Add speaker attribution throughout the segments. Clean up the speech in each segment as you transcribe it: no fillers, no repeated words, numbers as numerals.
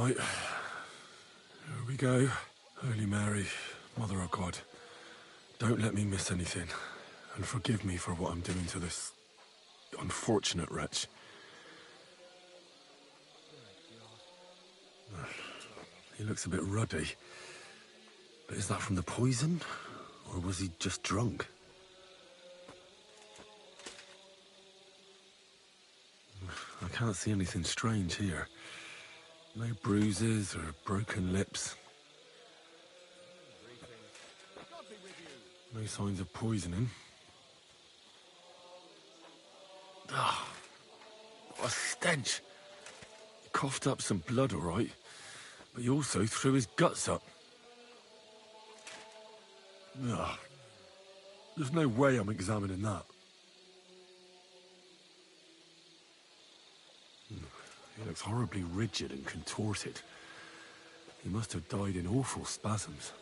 Speaker 1: Right, here we go. Holy Mary, Mother of God, don't let me miss anything, and forgive me for what I'm doing to this unfortunate wretch. He looks a bit ruddy, but is that from the poison, or was he just drunk? I can't see anything strange here. No bruises or broken lips. No signs of poisoning. Ah, what a stench. He coughed up some blood, all right, but he also threw his guts up. Ah, there's no way I'm examining that. He looks horribly rigid and contorted. He must have died in awful spasms.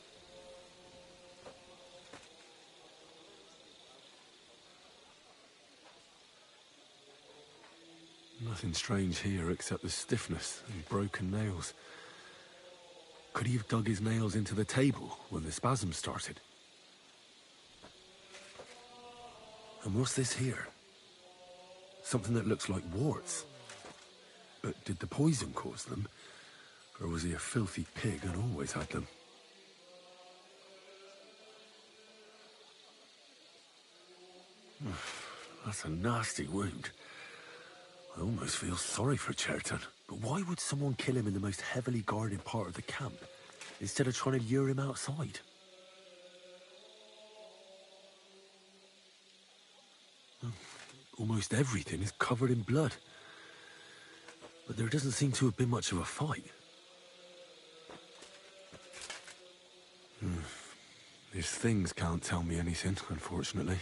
Speaker 1: Nothing strange here except the stiffness and broken nails. Could he have dug his nails into the table when the spasms started? And what's this here? Something that looks like warts. But did the poison cause them? Or was he a filthy pig and always had them? That's a nasty wound. I almost feel sorry for Cherton. But why would someone kill him in the most heavily guarded part of the camp, instead of trying to lure him outside? Almost everything is covered in blood. But there doesn't seem to have been much of a fight. These things can't tell me anything, unfortunately.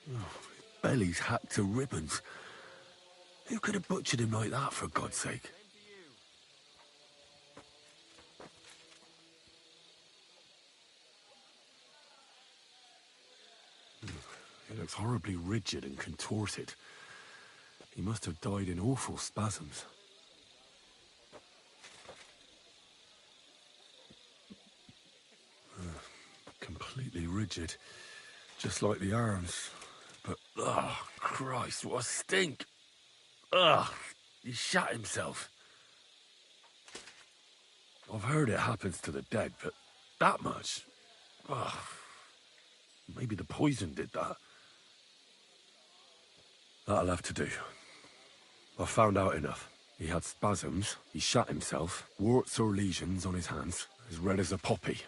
Speaker 1: His belly's hacked to ribbons. Who could have butchered him like that, for God's sake? He looks horribly rigid and contorted. He must have died in awful spasms. Completely rigid, just like the arms. But, oh, Christ, what a stink! Ugh, he shot himself. I've heard it happens to the dead, but that much? Ugh. Maybe the poison did that. That'll have to do. I've found out enough. He had spasms, he shot himself, warts or lesions on his hands, as red as a poppy.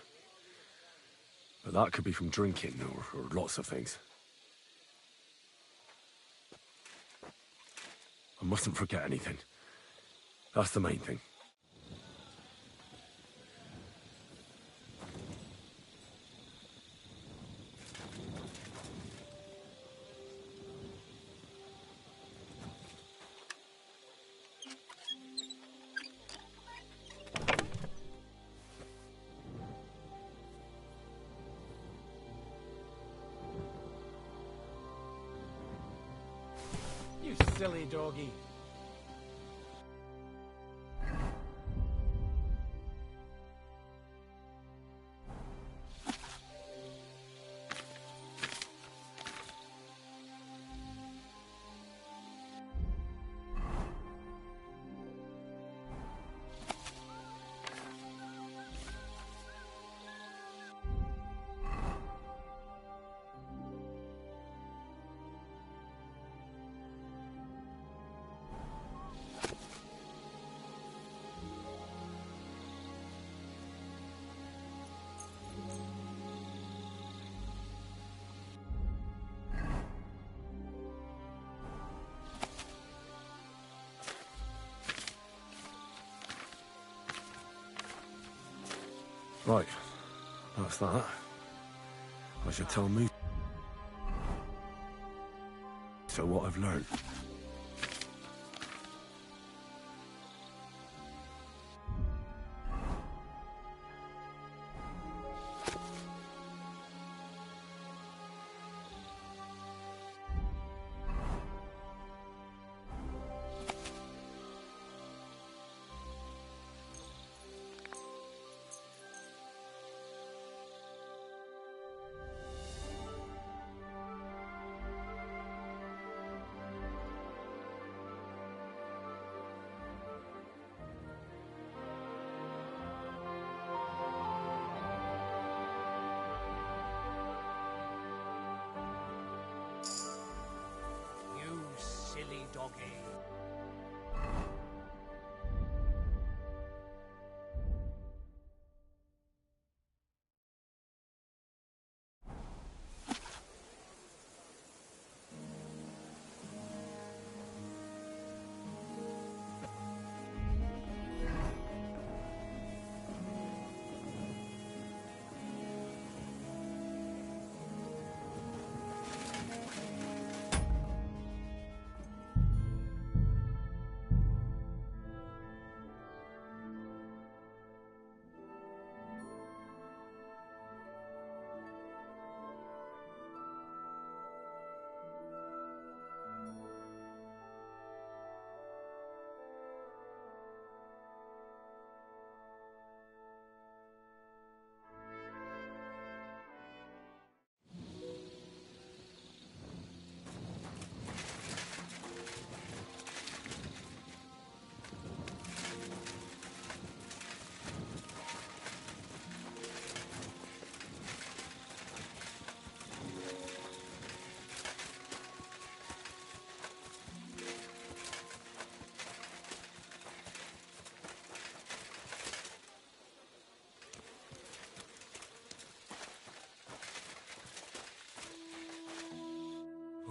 Speaker 1: But that could be from drinking, or lots of things. I mustn't forget anything. That's the main thing.
Speaker 2: You silly doggy.
Speaker 1: Right, that's that. I should tell Moose so what I've learned.
Speaker 2: talking.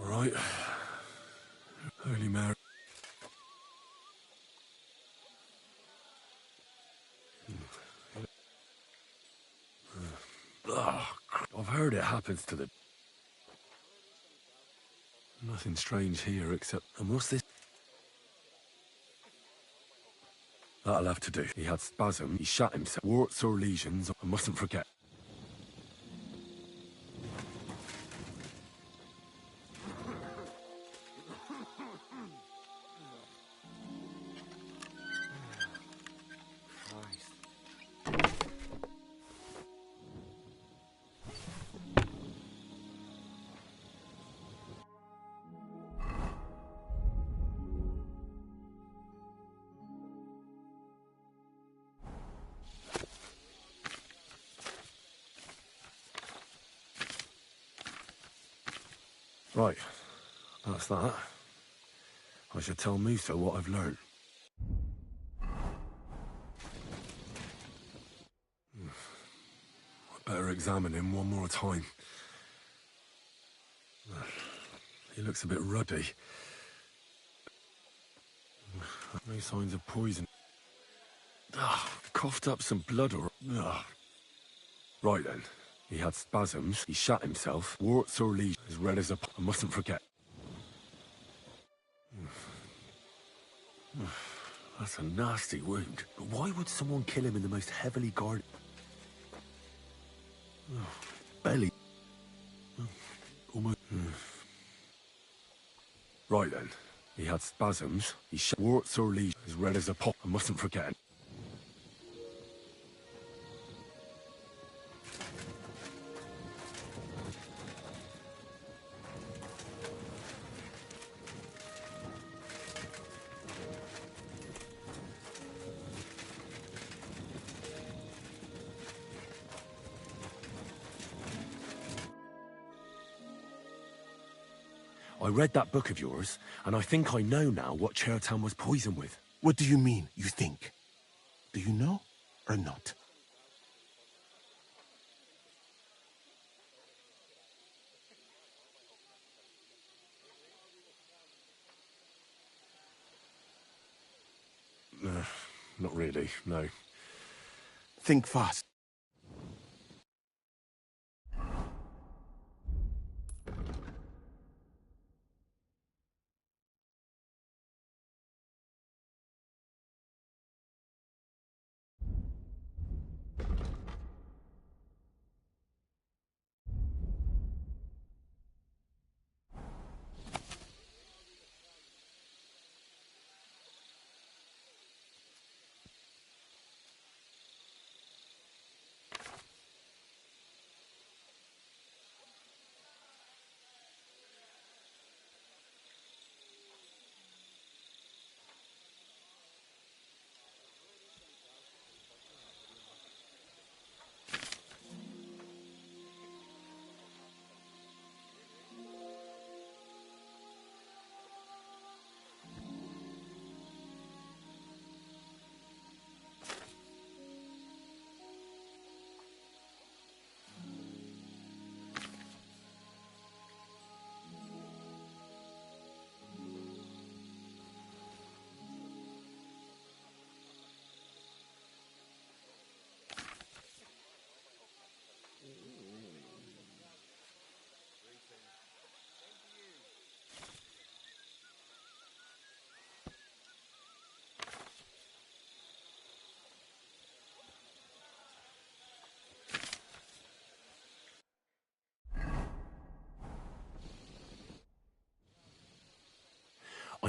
Speaker 1: All right. Early marriage. I've heard it happens to the... Nothing strange here except... And what's this? That'll have to do. He had spasm, he shot himself. Warts or lesions, I mustn't forget. Right, that's that. I should tell Musa what I've learned. I better examine him one more time. He looks a bit ruddy. No signs of poison. Coughed up some blood or... Right then. He had spasms, he shot himself, warts or lesions, as red as a... I mustn't forget. That's a nasty wound. But why would someone kill him in the most heavily guarded... belly? Almost... Right then. He had spasms, he shot warts or lesions, as red as a pot. I mustn't forget. I read that book of yours, and I think I know now what Chertan was poisoned with.
Speaker 3: What do you mean, you think? Do you know or not?
Speaker 1: Not really, no.
Speaker 3: Think fast.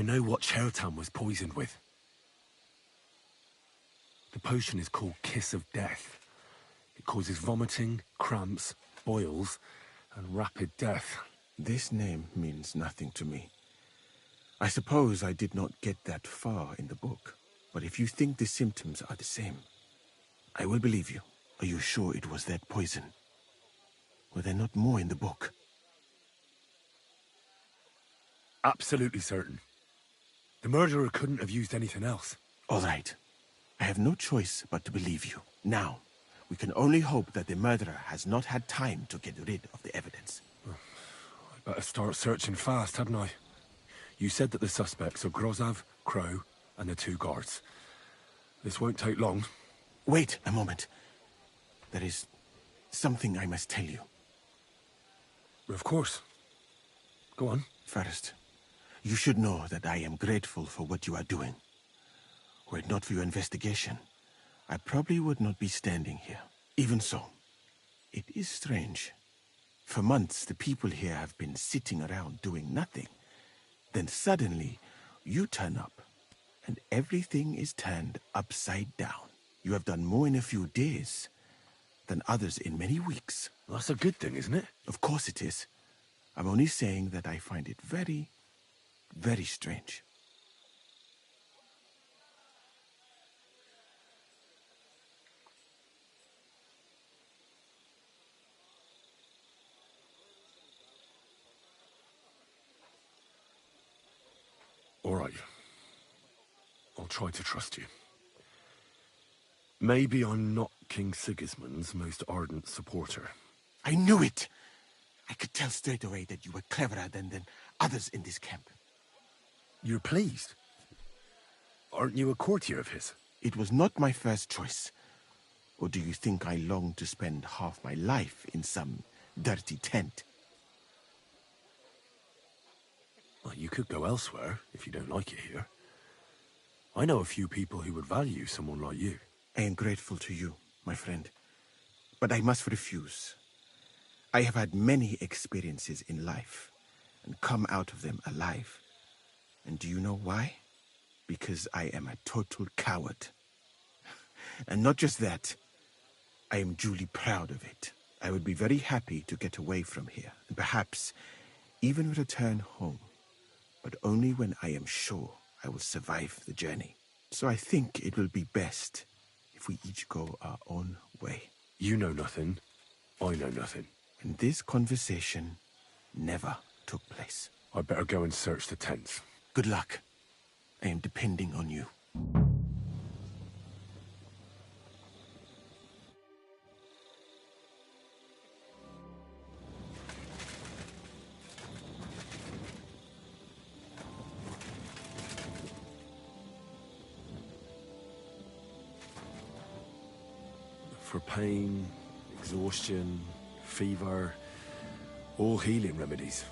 Speaker 1: I know what Chertan was poisoned with. The potion is called Kiss of Death. It causes vomiting, cramps, boils, and rapid death.
Speaker 3: This name means nothing to me. I suppose I did not get that far in the book. But if you think the symptoms are the same, I will believe you. Are you sure it was that poison? Were there not more in the book?
Speaker 1: Absolutely certain. The murderer couldn't have used anything else.
Speaker 3: All right. I have no choice but to believe you. Now, we can only hope that the murderer has not had time to get rid of the evidence.
Speaker 1: I better start searching fast, hadn't I? You said that the suspects are Grozav, Crow, and the 2 guards. This won't take long.
Speaker 3: Wait a moment. There is something I must tell you.
Speaker 1: Of course. Go on.
Speaker 3: First, you should know that I am grateful for what you are doing. Were it not for your investigation, I probably would not be standing here. Even so, it is strange. For months, the people here have been sitting around doing nothing. Then suddenly, you turn up, and everything is turned upside down. You have done more in a few days than others in many weeks.
Speaker 1: That's a good thing, isn't it?
Speaker 3: Of course it is. I'm only saying that I find it very, very strange.
Speaker 1: All right. I'll try to trust you. Maybe I'm not King Sigismund's most ardent supporter.
Speaker 3: I knew it! I could tell straight away that you were cleverer than others in this camp.
Speaker 1: You're pleased? Aren't you a courtier of his?
Speaker 3: It was not my first choice. Or do you think I long to spend half my life in some dirty tent?
Speaker 1: Well, you could go elsewhere if you don't like it here. I know a few people who would value someone like you.
Speaker 3: I am grateful to you, my friend. But I must refuse. I have had many experiences in life and come out of them alive. And do you know why? Because I am a total coward. And not just that, I am duly proud of it. I would be very happy to get away from here, and perhaps even return home, but only when I am sure I will survive the journey. So I think it will be best if we each go our own way.
Speaker 1: You know nothing, I know nothing.
Speaker 3: And this conversation never took place.
Speaker 1: I better go and search the tents.
Speaker 3: Good luck. I am depending on you.
Speaker 1: For pain, exhaustion, fever, all healing remedies.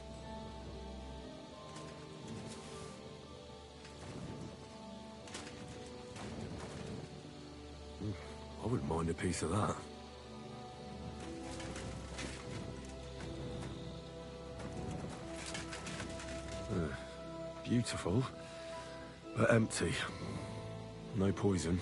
Speaker 1: I wouldn't mind a piece of that. Beautiful, but empty. No poison.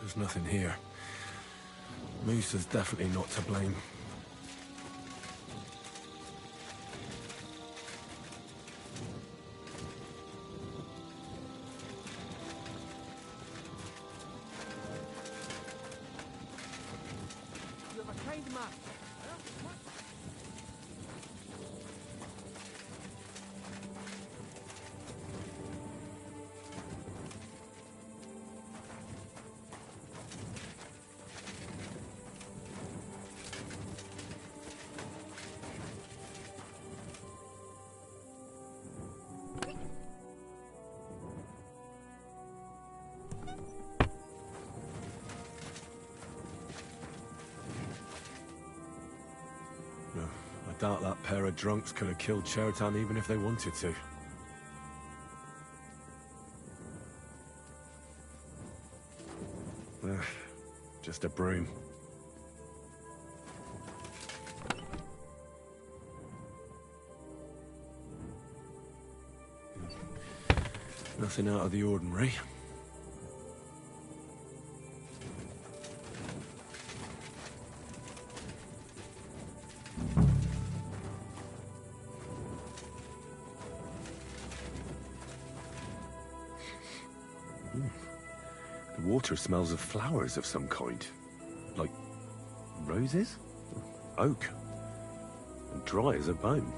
Speaker 1: There's nothing here. Moose is definitely not to blame.
Speaker 2: You have a kind master.
Speaker 1: No, I doubt that pair of drunks could have killed Chertan even if they wanted to. Just a broom. Nothing out of the ordinary. The water smells of flowers of some kind. Like roses? Oak. And dry as a bone.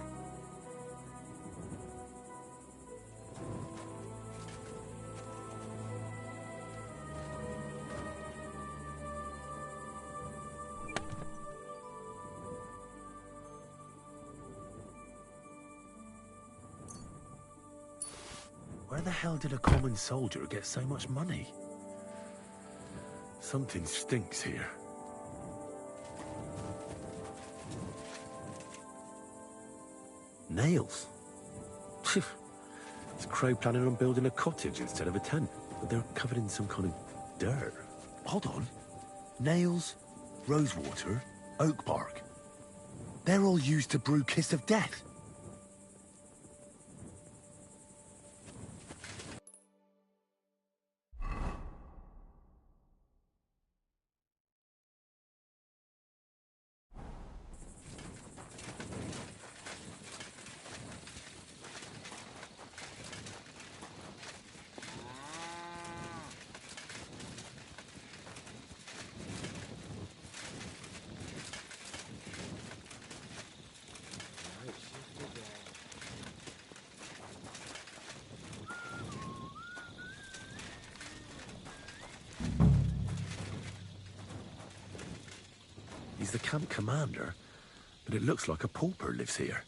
Speaker 1: Where the hell did a common soldier get so much money? Something stinks here. Nails? Is Crow planning on building a cottage instead of a tent? But they're covered in some kind of dirt. Hold on. Nails, rosewater, oak bark. They're all used to brew Kiss of Death. He's the camp commander, but it looks like a pauper lives here.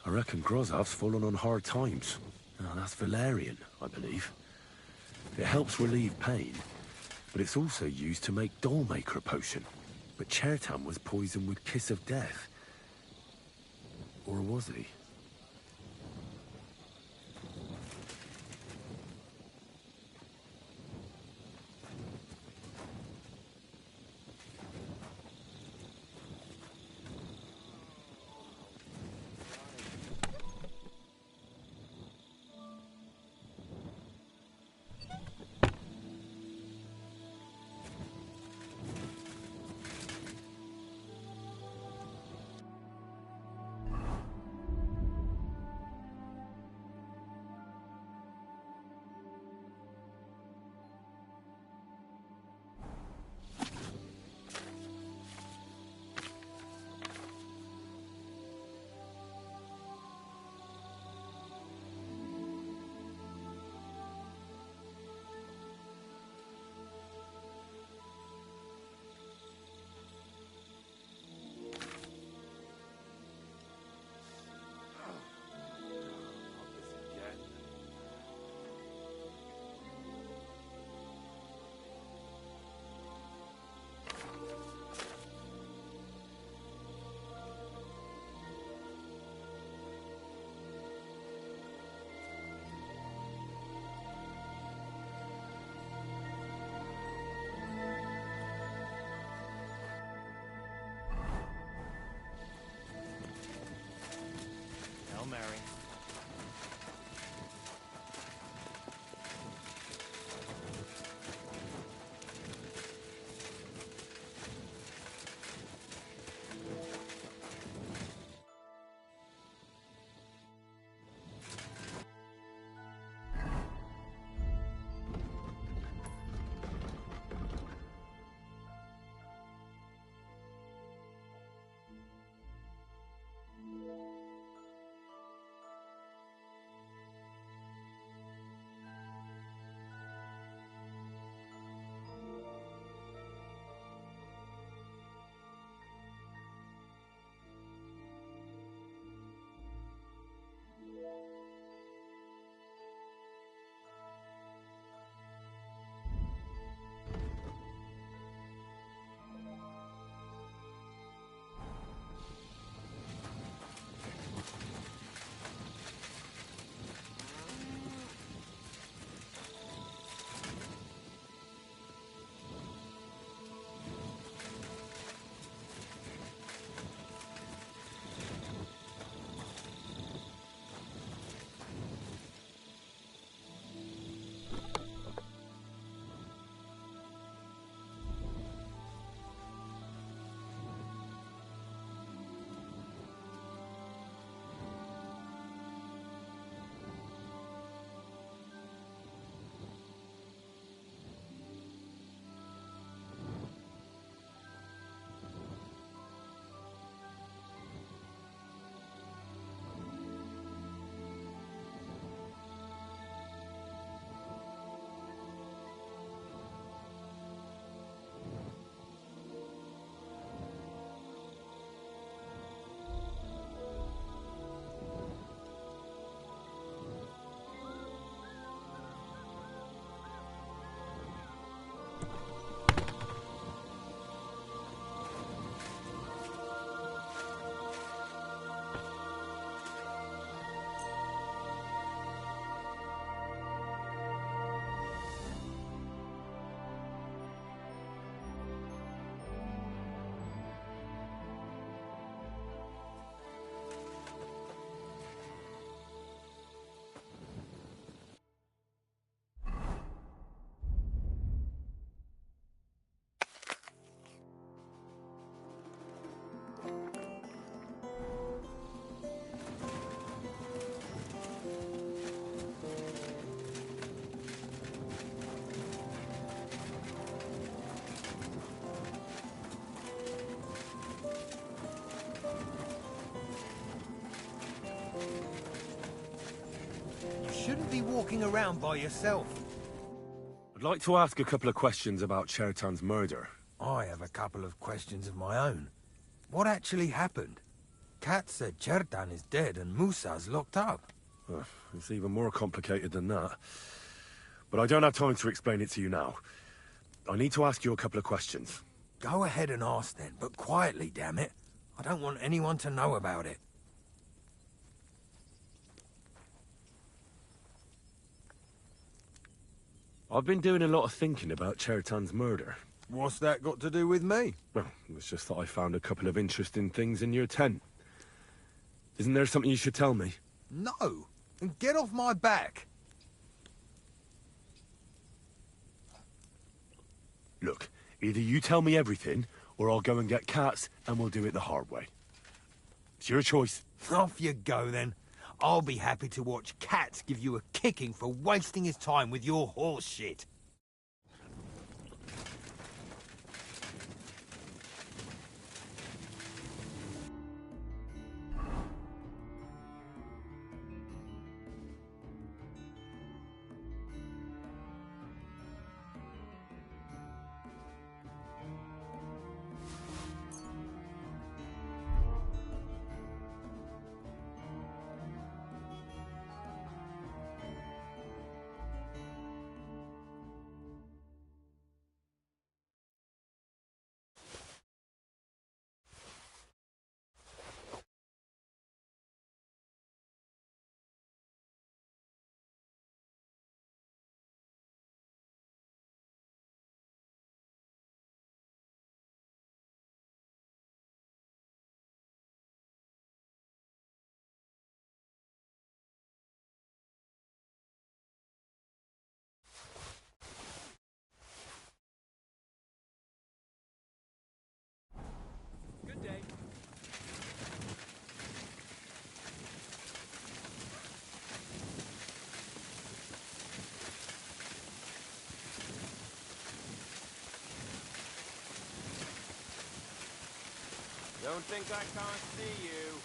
Speaker 1: I reckon Grozov's fallen on hard times. Oh, that's valerian, I believe. It helps relieve pain, but it's also used to make Dollmaker potion. But Chertan was poisoned with Kiss of Death. Or was he?
Speaker 3: Mary.
Speaker 2: shouldn't be walking around by yourself.
Speaker 1: I'd like to ask a couple of questions about Chertan's murder.
Speaker 2: I have a couple of questions of my own. What actually happened? Kat said Chertan is dead and Musa's locked up.
Speaker 1: It's even more complicated than that. But I don't have time to explain it to you now. I need to ask you a couple of questions.
Speaker 2: Go ahead and ask then, but quietly, damn it. I don't want anyone to know about it.
Speaker 1: I've been doing a lot of thinking about Chertan's murder.
Speaker 2: What's that got to do with me?
Speaker 1: Well, it's just that I found a couple of interesting things in your tent. Isn't there something you should tell me?
Speaker 2: No, and get off my back.
Speaker 1: Look, either you tell me everything, or I'll go and get Cats, and we'll do it the hard way. It's your choice.
Speaker 2: Off you go then. I'll be happy to watch Cats give you a kicking for wasting his time with your horse shit.
Speaker 4: Don't think I can't see you.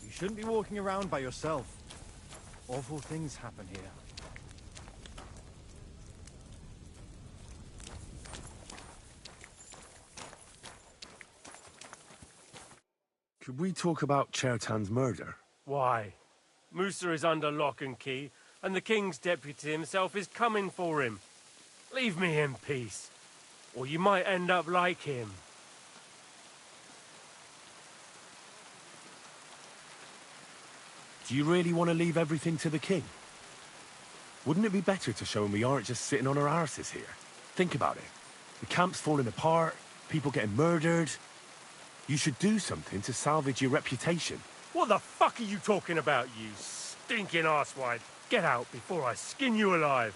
Speaker 5: You shouldn't be walking around by yourself. Awful things happen here.
Speaker 1: Could we talk about Chertan's murder?
Speaker 4: Why? Musa is under lock and key, and the king's deputy himself is coming for him. Leave me in peace, or you might end up like him.
Speaker 1: Do you really want to leave everything to the king? Wouldn't it be better to show him we aren't just sitting on our arses here? Think about it. The camp's falling apart, people getting murdered. You should do something to salvage your reputation.
Speaker 4: What the fuck are you talking about, you stinking arsewide? Get out before I skin you alive.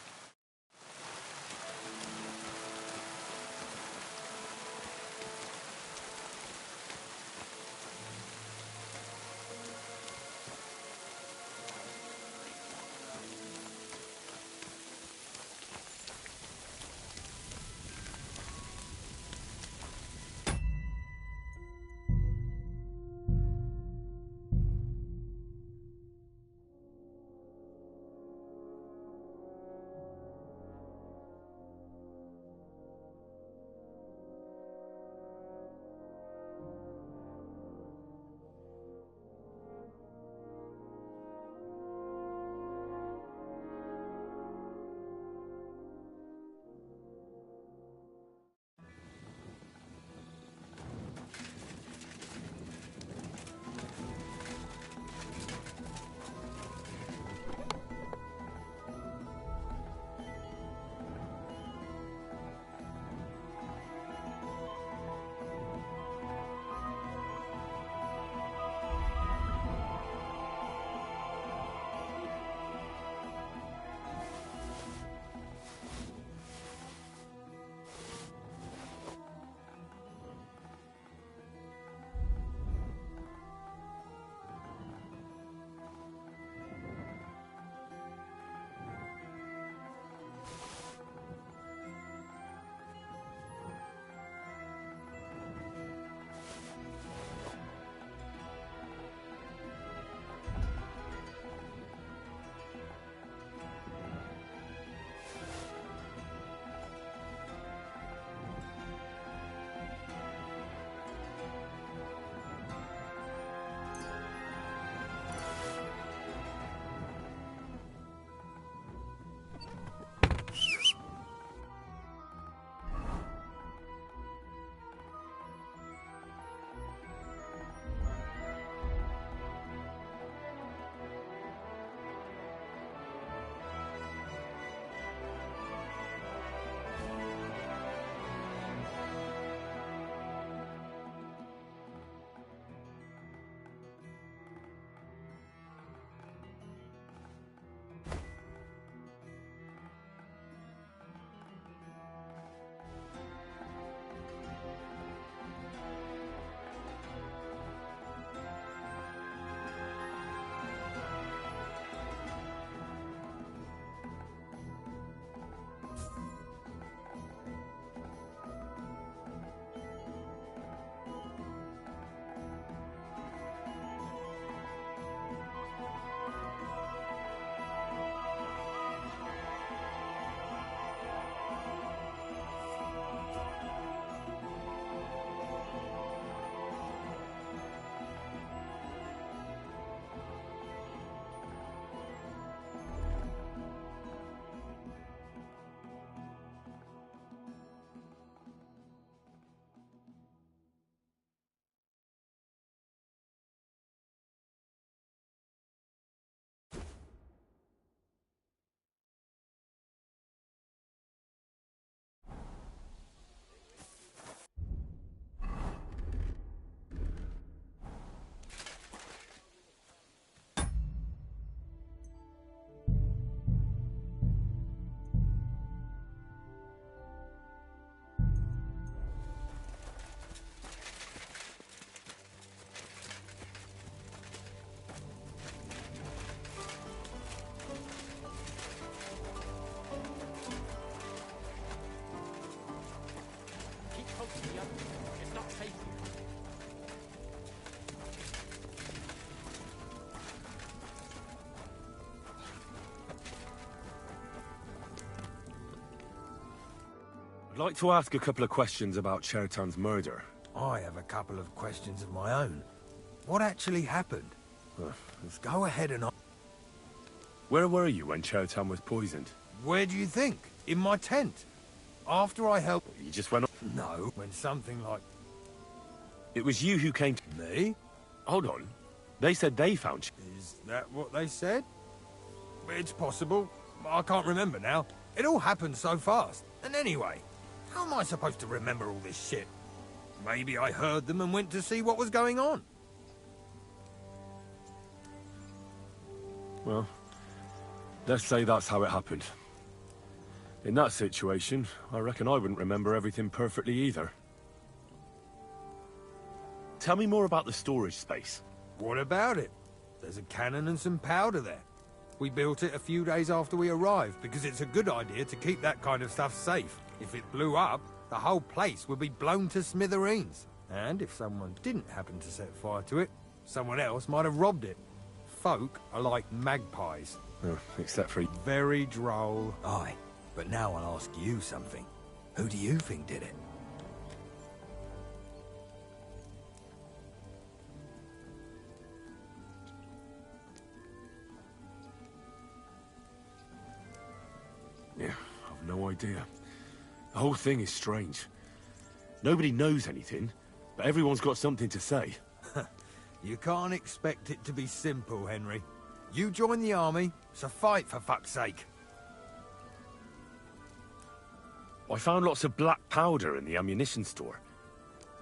Speaker 1: like to ask a couple of questions about Chertan's murder.
Speaker 2: I have a couple of questions of my own. What actually happened? Go ahead and...
Speaker 1: Where were you when Chertan was poisoned?
Speaker 2: Where do you think? In my tent. After I helped...
Speaker 1: You just went on...
Speaker 2: No, when something like...
Speaker 1: It was you who came to...
Speaker 2: Me?
Speaker 1: Hold on. They said they found you.
Speaker 2: Is that what they said? It's possible. I can't remember now. It all happened so fast. And anyway, how am I supposed to remember all this shit? Maybe I heard them and went to see what was going on.
Speaker 1: Well, let's say that's how it happened. In that situation, I reckon I wouldn't remember everything perfectly either. Tell me more about the storage space.
Speaker 2: What about it? There's a cannon and some powder there. We built it a few days after we arrived because it's a good idea to keep that kind of stuff safe. If it blew up, the whole place would be blown to smithereens. And if someone didn't happen to set fire to it, someone else might have robbed it. Folk are like magpies.
Speaker 1: Oh, except for...
Speaker 2: Very droll. Aye, but now I'll ask you something. Who do you think did it?
Speaker 1: Yeah, I've no idea. The whole thing is strange. Nobody knows anything, but everyone's got something to say.
Speaker 2: You can't expect it to be simple, Henry. You join the army, so fight for fuck's sake.
Speaker 1: I found lots of black powder in the ammunition store.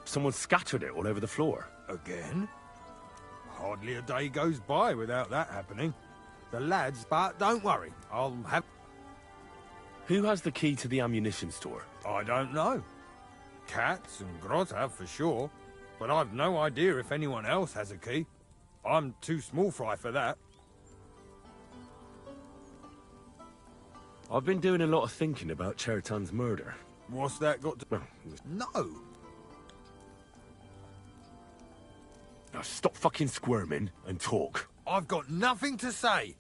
Speaker 1: Someone scattered it all over the floor.
Speaker 2: Again? Hardly a day goes by without that happening. The lads, but don't worry, I'll have...
Speaker 1: Who has the key to the ammunition store?
Speaker 2: I don't know. Katz and Grot have for sure, but I've no idea if anyone else has a key. I'm too small fry for that.
Speaker 1: I've been doing a lot of thinking about Chertan's murder.
Speaker 2: What's that got to... No!
Speaker 1: Now stop fucking squirming and talk.
Speaker 2: I've got nothing to say!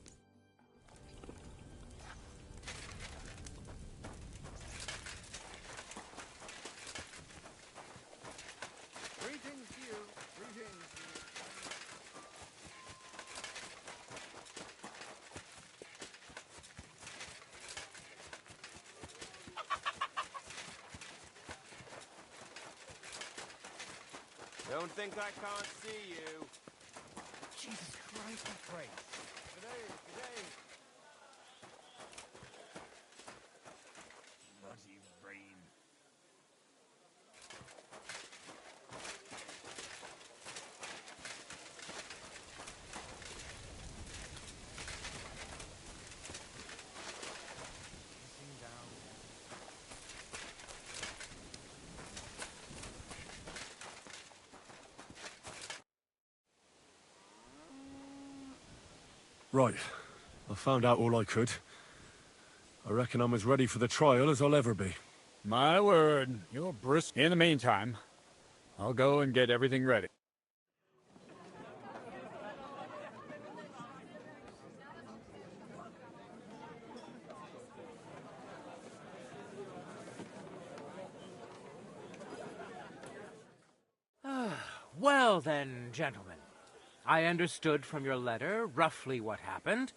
Speaker 6: Don't think I can't see you.
Speaker 2: Jesus Christ, I'm afraid. G'day. Bloody rain.
Speaker 1: Right. I found out all I could. I reckon I'm as ready for the trial as I'll ever be.
Speaker 7: My word, you're brisk. In the meantime, I'll go and get everything ready.
Speaker 8: Well then, gentlemen. I understood from your letter roughly what happened,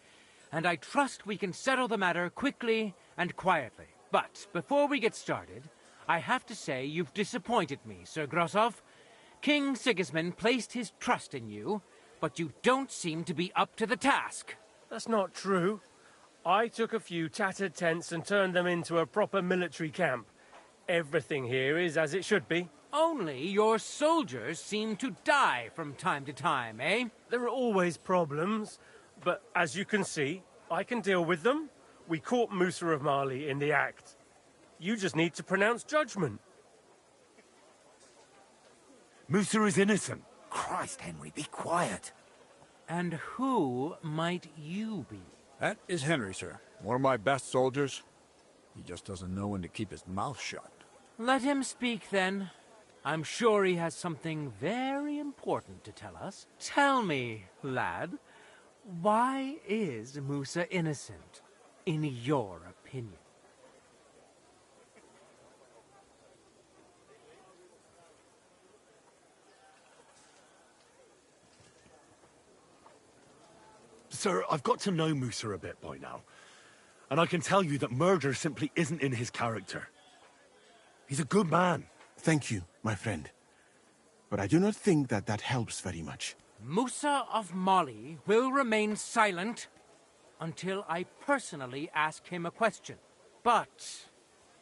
Speaker 8: and I trust we can settle the matter quickly and quietly. But before we get started, I have to say you've disappointed me, Sir Grosov. King Sigismund placed his trust in you, but you don't seem to be up to the task.
Speaker 4: That's not true. I took a few tattered tents and turned them into a proper military camp. Everything here is as it should be.
Speaker 8: Only your soldiers seem to die from time to time, eh?
Speaker 4: There are always problems, but as you can see, I can deal with them. We caught Musa of Mali in the act. You just need to pronounce judgment.
Speaker 1: Musa is innocent.
Speaker 2: Christ, Henry, be quiet.
Speaker 8: And who might you be?
Speaker 7: That is Henry, sir. One of my best soldiers. He just doesn't know when to keep his mouth shut.
Speaker 8: Let him speak, then. I'm sure he has something very important to tell us. Tell me, lad, why is Musa innocent, in your opinion?
Speaker 1: Sir, I've got to know Musa a bit by now. And I can tell you that murder simply isn't in his character. He's a good man.
Speaker 3: Thank you, my friend. But I do not think that that helps very much.
Speaker 8: Musa of Mali will remain silent until I personally ask him a question. But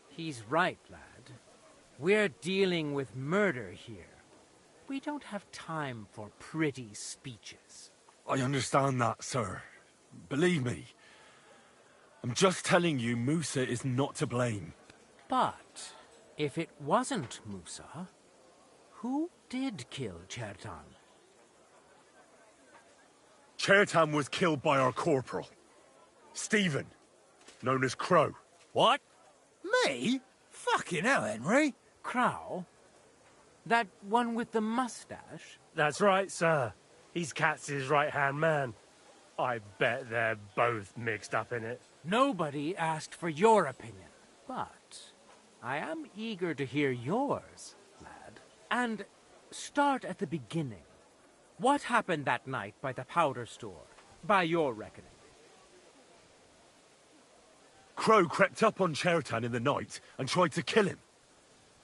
Speaker 8: he's right, lad. We're dealing with murder here. We don't have time for pretty speeches.
Speaker 1: I understand that, sir. Believe me. I'm just telling you Musa is not to blame.
Speaker 8: But if it wasn't Musa, who did kill Chertan?
Speaker 1: Chertan was killed by our corporal, Stephen, known as Crow.
Speaker 2: What? Me? Fucking hell, Henry.
Speaker 8: Crow? That one with the mustache?
Speaker 4: That's right, sir. He's Katz's right-hand man. I bet they're both mixed up in it.
Speaker 8: Nobody asked for your opinion, but I am eager to hear yours, lad. And start at the beginning. What happened that night by the powder store, by your reckoning?
Speaker 1: Crow crept up on Chertan in the night and tried to kill him.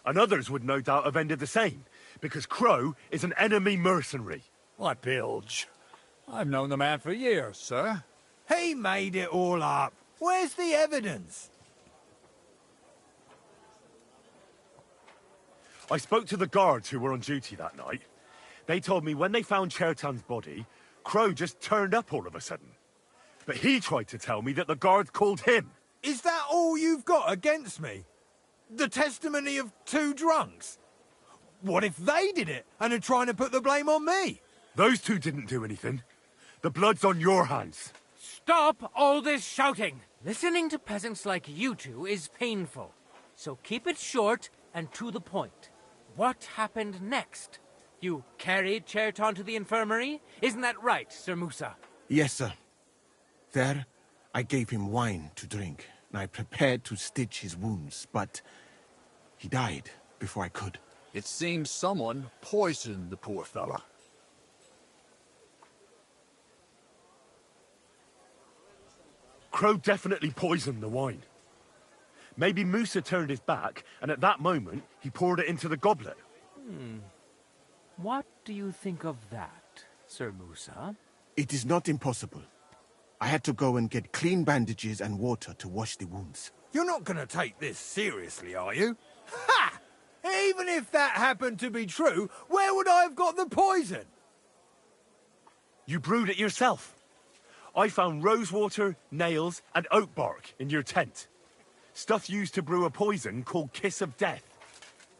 Speaker 1: And others would no doubt have ended the same, because Crow is an enemy mercenary.
Speaker 7: What bilge? I've known the man for years, sir.
Speaker 2: He made it all up. Where's the evidence?
Speaker 1: I spoke to the guards who were on duty that night. They told me when they found Chertan's body, Crow just turned up all of a sudden. But he tried to tell me that the guards called him.
Speaker 2: Is that all you've got against me? The testimony of two drunks? What if they did it and are trying to put the blame on me?
Speaker 1: Those two didn't do anything. The blood's on your hands.
Speaker 8: Stop all this shouting! Listening to peasants like you two is painful. So keep it short and to the point. What happened next? You carried Chertan to the infirmary? Isn't that right, Sir Musa?
Speaker 3: Yes, sir. There, I gave him wine to drink, and I prepared to stitch his wounds, but he died before I could.
Speaker 7: It seems someone poisoned the poor fella.
Speaker 1: Crow definitely poisoned the wine. Maybe Musa turned his back, and at that moment, he poured it into the goblet.
Speaker 8: What do you think of that, Sir Musa?
Speaker 3: It is not impossible. I had to go and get clean bandages and water to wash the wounds.
Speaker 2: You're not going to take this seriously, are you? Ha! Even if that happened to be true, where would I have got the poison?
Speaker 1: You brewed it yourself. I found rosewater, nails, and oak bark in your tent. Stuff used to brew a poison called Kiss of Death.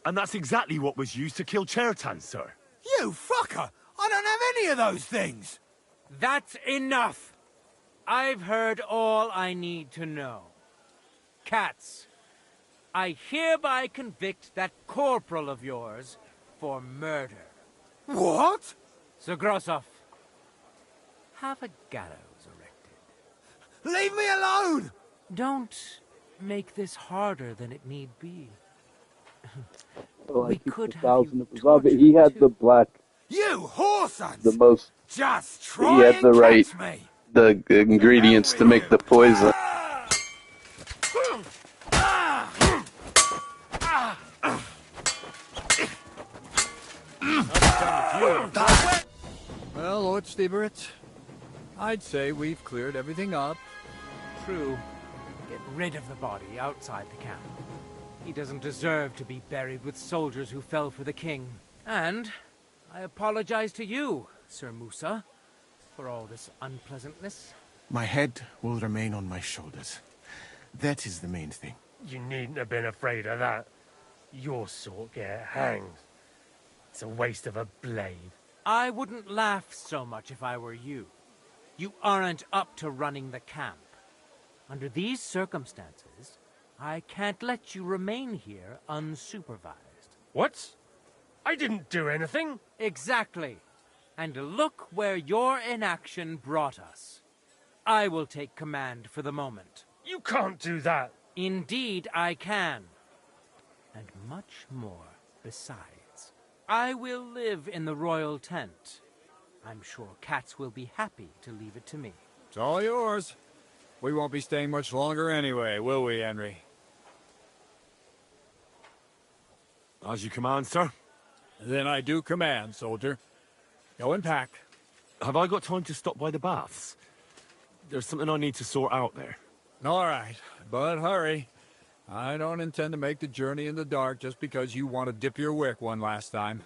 Speaker 1: And that's exactly what was used to kill Chertan, sir.
Speaker 2: You fucker! I don't have any of those things!
Speaker 8: That's enough! I've heard all I need to know. Katz, I hereby convict that corporal of yours for murder.
Speaker 2: What?
Speaker 8: Sir Grossoff, have a gallows erected.
Speaker 2: Leave me alone!
Speaker 8: Don't make this harder than it need be.
Speaker 9: Well,
Speaker 8: We
Speaker 9: I keep
Speaker 8: could
Speaker 9: the
Speaker 8: have
Speaker 9: thousand
Speaker 8: you
Speaker 9: of resolve, but he
Speaker 8: tortured
Speaker 9: had
Speaker 8: too.
Speaker 9: the black,
Speaker 2: You whoresons!
Speaker 9: the most,
Speaker 2: Just
Speaker 9: he
Speaker 2: try
Speaker 9: had
Speaker 2: and
Speaker 9: the right,
Speaker 2: catch me!
Speaker 9: the ingredients to make the poison.
Speaker 7: Well, Lord Stieberitz, I'd say we've cleared everything up.
Speaker 8: True. Get rid of the body outside the camp. He doesn't deserve to be buried with soldiers who fell for the king. And I apologize to you, Sir Musa, for all this unpleasantness.
Speaker 3: My head will remain on my shoulders. That is the main thing.
Speaker 4: You needn't have been afraid of that. Your sort get hanged. It's a waste of a blade.
Speaker 8: I wouldn't laugh so much if I were you. You aren't up to running the camp. Under these circumstances, I can't let you remain here unsupervised.
Speaker 4: What? I didn't do anything.
Speaker 8: Exactly. And look where your inaction brought us. I will take command for the moment.
Speaker 4: You can't do that.
Speaker 8: Indeed, I can. And much more besides. I will live in the royal tent. I'm sure Katz will be happy to leave it to me.
Speaker 7: It's all yours. We won't be staying much longer anyway, will we, Henry?
Speaker 1: As you command, sir.
Speaker 7: Then I do command, soldier. Go and pack.
Speaker 1: Have I got time to stop by the baths? There's something I need to sort out there.
Speaker 7: All right, but hurry. I don't intend to make the journey in the dark just because you want to dip your wick one last time.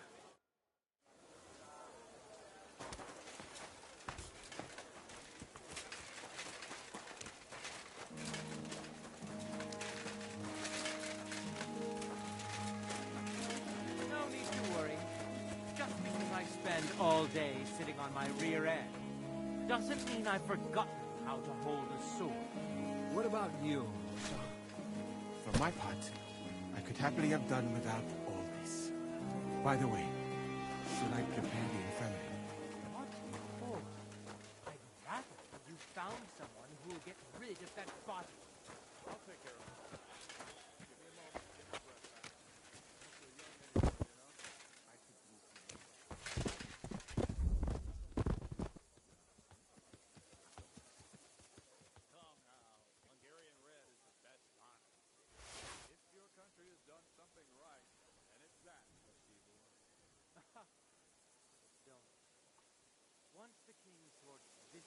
Speaker 8: No need to worry. Just because I spend all day sitting on my rear end doesn't mean I've forgotten how to hold a sword.
Speaker 7: What about you?
Speaker 3: For my part, I could happily have done without all this. By the way, should I prepare the infirmary?
Speaker 8: What for? I'd rather you found someone who will get rid of that body.
Speaker 7: I'll take care of it. Give me a moment to get my breath back. Come now, Hungarian red is the best tonic. If your country has done something right, then it's that, Sigismung.
Speaker 8: Don't. Once the king's sword this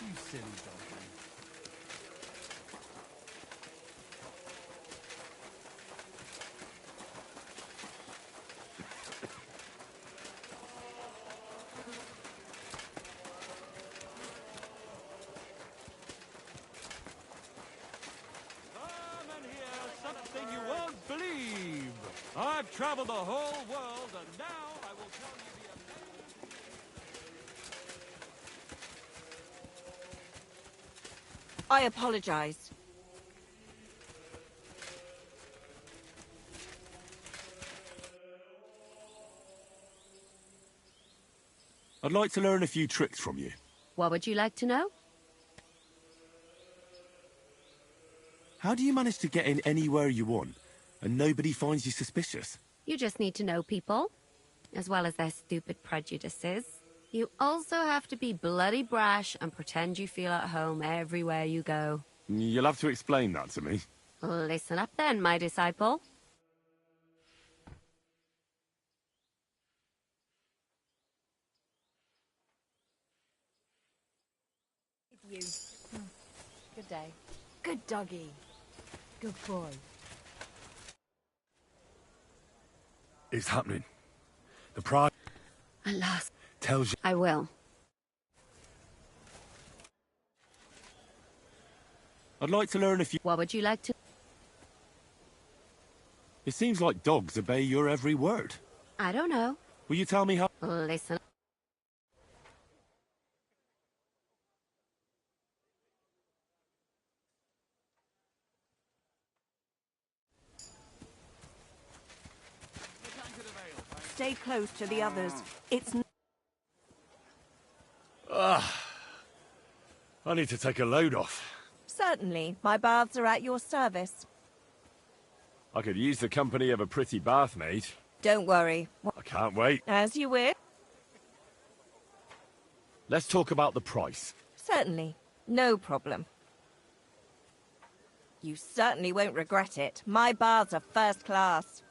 Speaker 5: You silly donkey.
Speaker 10: Come and hear something you won't believe. I've traveled the whole world, and now I will tell you the amazing...
Speaker 11: I apologize.
Speaker 1: I'd like to learn a few tricks from you.
Speaker 11: What would you like to know?
Speaker 1: How do you manage to get in anywhere you want, and nobody finds you suspicious?
Speaker 11: You just need to know people, as well as their stupid prejudices. You also have to be bloody brash and pretend you feel at home everywhere you go.
Speaker 1: You'll have to explain that to me.
Speaker 11: Listen up then, my disciple. You. Good day. Good doggy. Good boy.
Speaker 1: It's happening. The pride
Speaker 11: At last.
Speaker 1: tells you...
Speaker 11: I will.
Speaker 1: I'd like to learn if you...
Speaker 11: What would you like to...
Speaker 1: It seems like dogs obey your every word.
Speaker 11: I don't know.
Speaker 1: Will you tell me how...
Speaker 11: Listen.
Speaker 12: Stay close to the others. It's...
Speaker 1: I need to take a load off.
Speaker 12: Certainly. My baths are at your service.
Speaker 1: I could use the company of a pretty bath maid.
Speaker 12: Don't worry.
Speaker 1: I can't wait.
Speaker 12: As you wish.
Speaker 1: Let's talk about the price.
Speaker 12: Certainly. No problem. You certainly won't regret it. My baths are first class.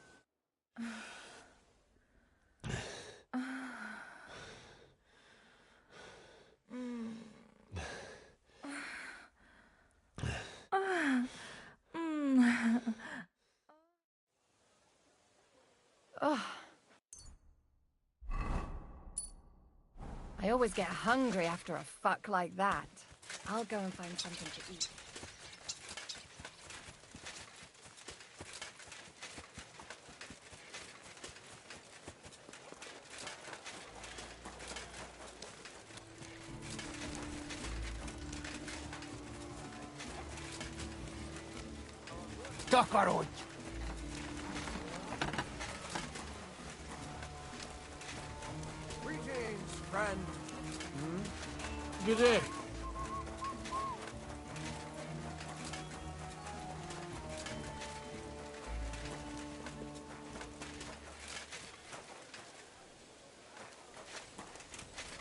Speaker 13: I always get hungry after a fuck like that. I'll go and find something to eat.
Speaker 2: Kakarot!
Speaker 5: Greetings, friend.
Speaker 2: Good day.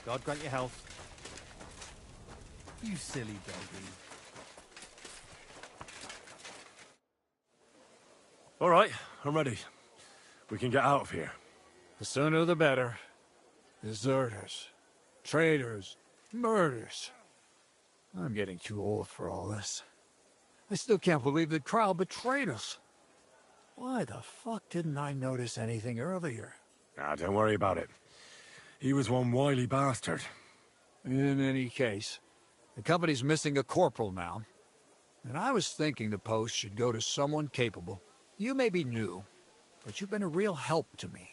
Speaker 5: God grant you health. You silly doggy.
Speaker 1: All right, I'm ready. We can get out of here.
Speaker 10: The sooner the better. Deserters, traitors, murders. I'm getting too old for all this. I still can't believe that Kryle betrayed us. Why the fuck didn't I notice anything earlier?
Speaker 1: Ah, don't worry about it. He was one wily bastard.
Speaker 10: In any case, the company's missing a corporal now. And I was thinking the post should go to someone capable. You may be new, but you've been a real help to me.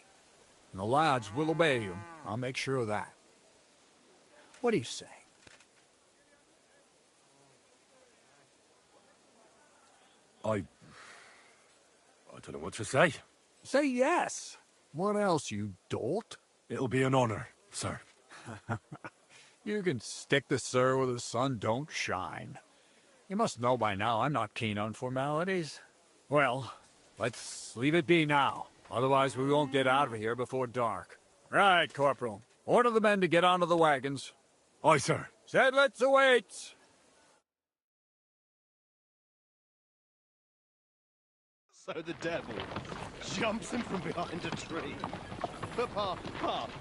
Speaker 10: And the lads will obey you. I'll make sure of that. What do you say?
Speaker 1: I don't know what to say.
Speaker 10: Say yes. What else, you dolt?
Speaker 1: It'll be an honor, sir.
Speaker 10: You can stick the sir where the sun don't shine. You must know by now I'm not keen on formalities. Well, let's leave it be now. Otherwise we won't get out of here before dark. Right, Corporal. Order the men to get onto the wagons.
Speaker 1: Aye, sir.
Speaker 10: Sedlitz awaits!
Speaker 14: So the devil jumps him from behind a tree. But Pa,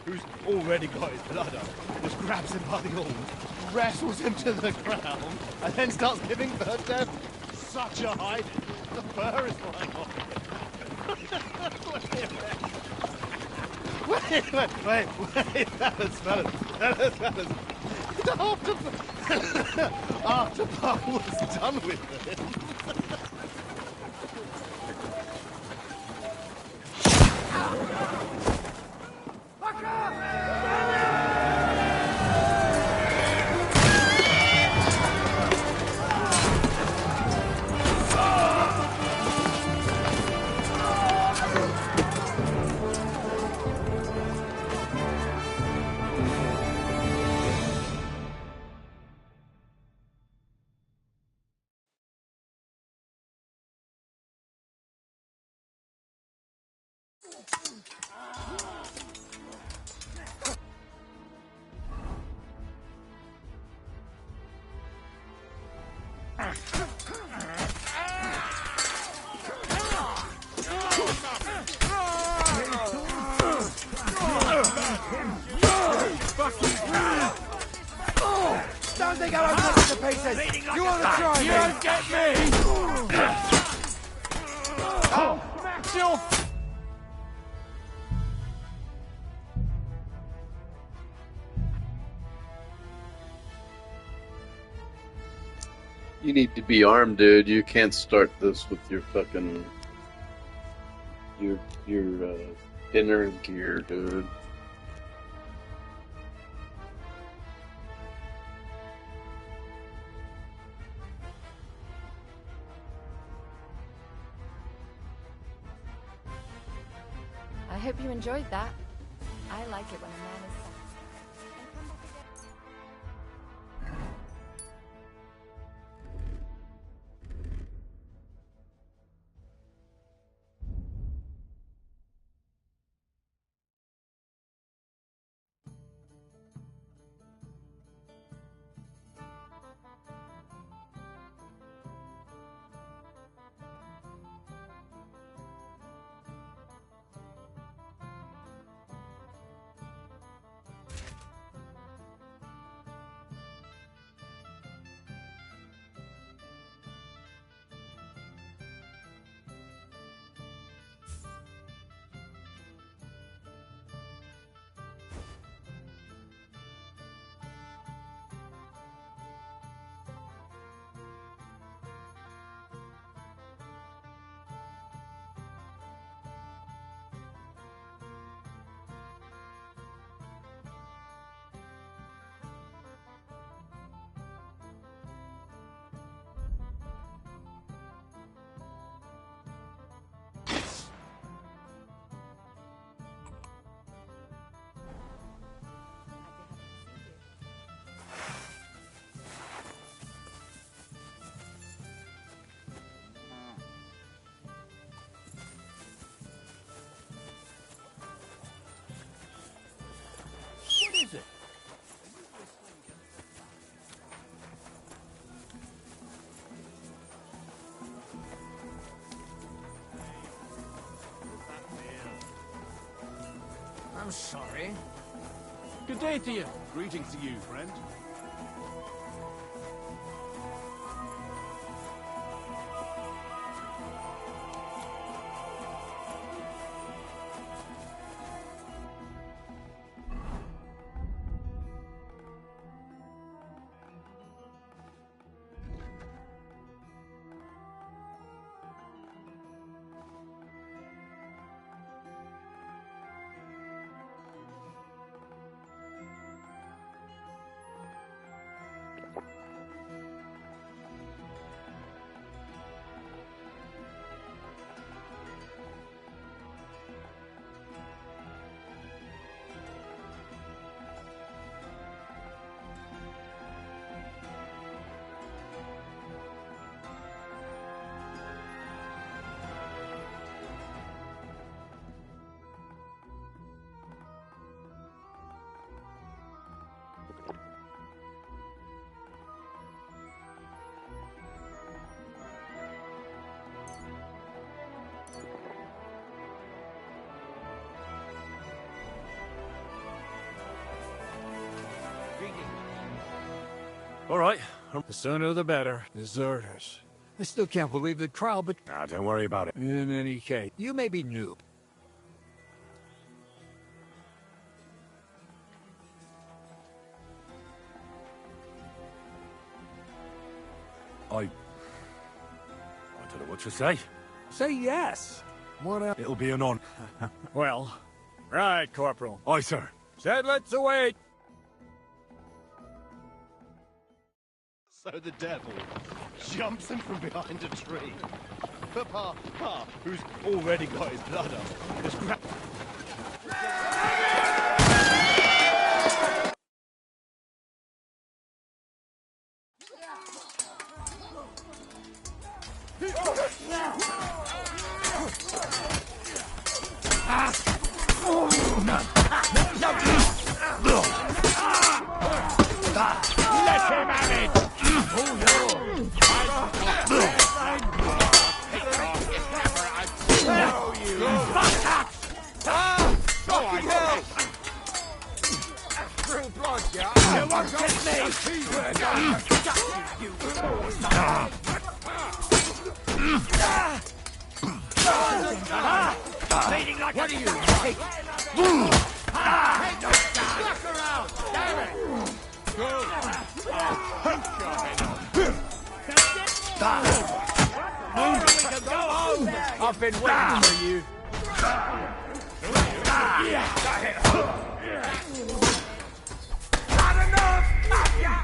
Speaker 14: who's already got his blood up, just grabs him by the horns, wrestles him to the ground, and then starts giving Bird Dev such a hiding. The fur is flying off. Wait, fellas. After Pa was done with it.
Speaker 2: Don't think I'll rip it to pieces! You wanna try me? You don't get me! Oh, Maxwell!
Speaker 9: You need to be armed, dude. You can't start this with your fucking your dinner gear, dude.
Speaker 13: I hope you enjoyed that. I like it when a man is satisfied. And come back again.
Speaker 15: I'm sorry. Good day to you.
Speaker 7: Greetings to you, friend.
Speaker 10: All right. The sooner the better. Deserters. I still can't believe the trial, but...
Speaker 1: Nah, don't worry about it.
Speaker 10: In any case, you may be new.
Speaker 1: I don't know what to say.
Speaker 10: Say yes. What else?
Speaker 1: It'll be an on.
Speaker 10: Well, right, Corporal.
Speaker 1: Aye, sir.
Speaker 10: Said let's await.
Speaker 14: So the devil jumps him from behind a tree. But Pa, who's already got his blood up, just grabs...
Speaker 7: Let him have it!
Speaker 15: What are you?
Speaker 7: Look around! Damn it! Good. Hook your head off.
Speaker 15: I've been waiting for you.
Speaker 16: Not enough! Mafia!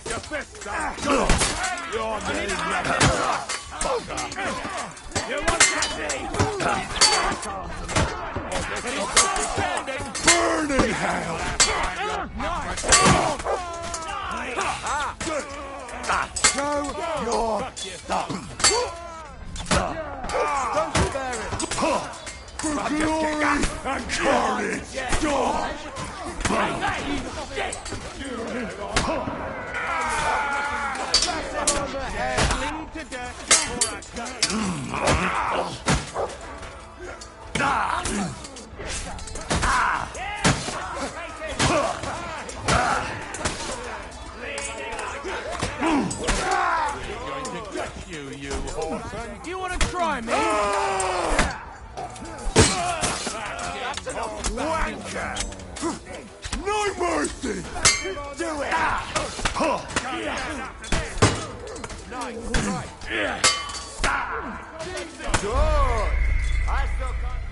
Speaker 14: Your fists up! You're me! You want
Speaker 16: Burn in hell! Show your stuff! Don't spare it! For glory and carnage! Dodge!
Speaker 14: Bleed to death before
Speaker 15: You whoreson. You want to try me? That's enough wanker!
Speaker 16: No mercy!
Speaker 15: Do it! Nice, right.
Speaker 6: Good! I still can't...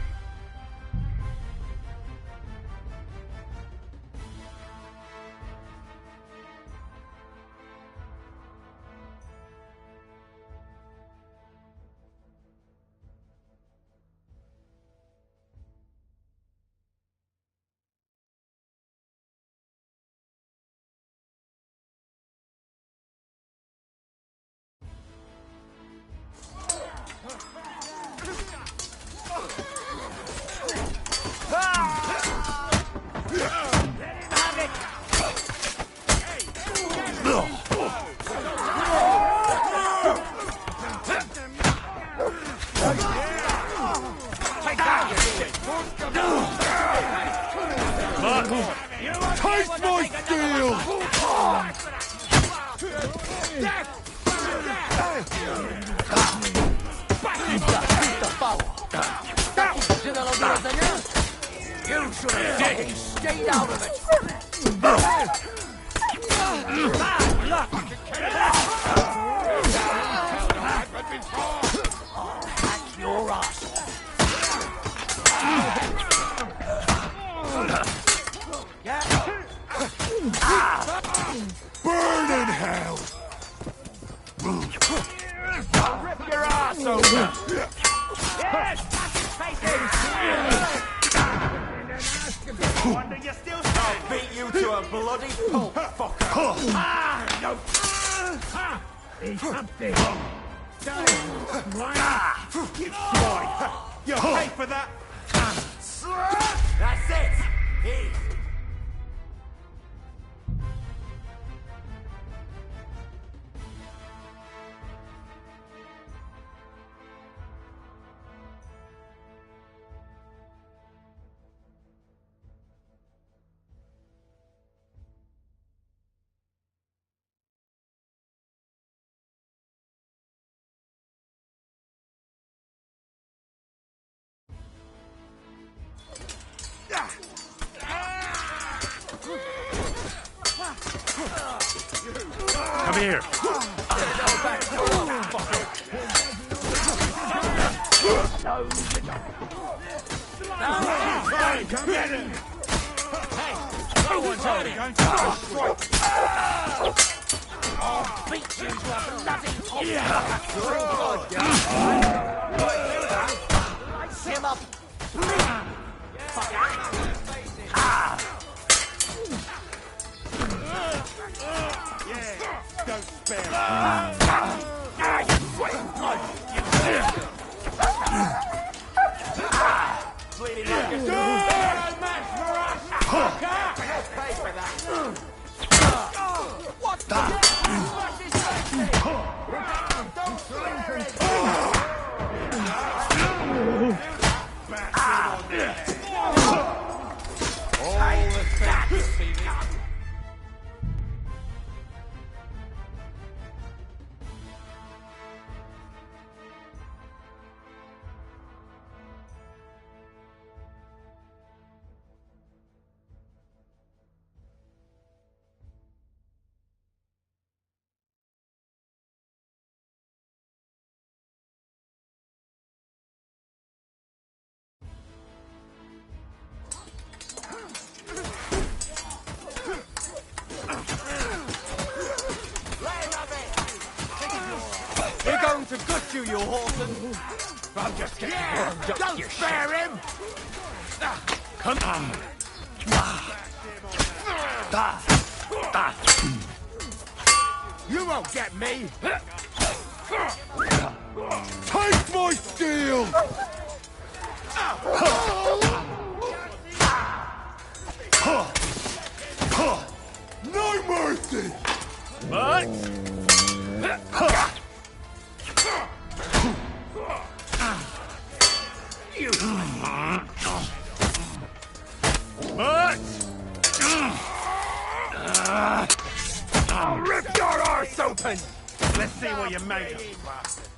Speaker 16: Taste my steel!
Speaker 15: You should have fucking stayed out of it! That's your ass!
Speaker 16: Burn in hell!
Speaker 14: I'll rip your ass open!
Speaker 16: Yes!
Speaker 14: Wonder you're still standing! I'll beat you to a bloody pulp, fucker! No! You swine! You'll pay for that!
Speaker 6: That's it! Easy!
Speaker 1: Come here.
Speaker 14: Come get him!
Speaker 15: Hey, no one's hurting! I'll beat you to a bloody pulp! Light him up!
Speaker 14: Yeah, don't spare
Speaker 6: Bleeding like a
Speaker 14: match for us!
Speaker 6: Pay for that!
Speaker 15: What the? come to gut you, you whoreson! I'm just kidding. Don't spare him!
Speaker 16: Come on.
Speaker 15: You won't get me!
Speaker 16: Take my steel! No mercy!
Speaker 15: But... You... But... I'll rip your arse open! Let's see what you're made of, you bastard.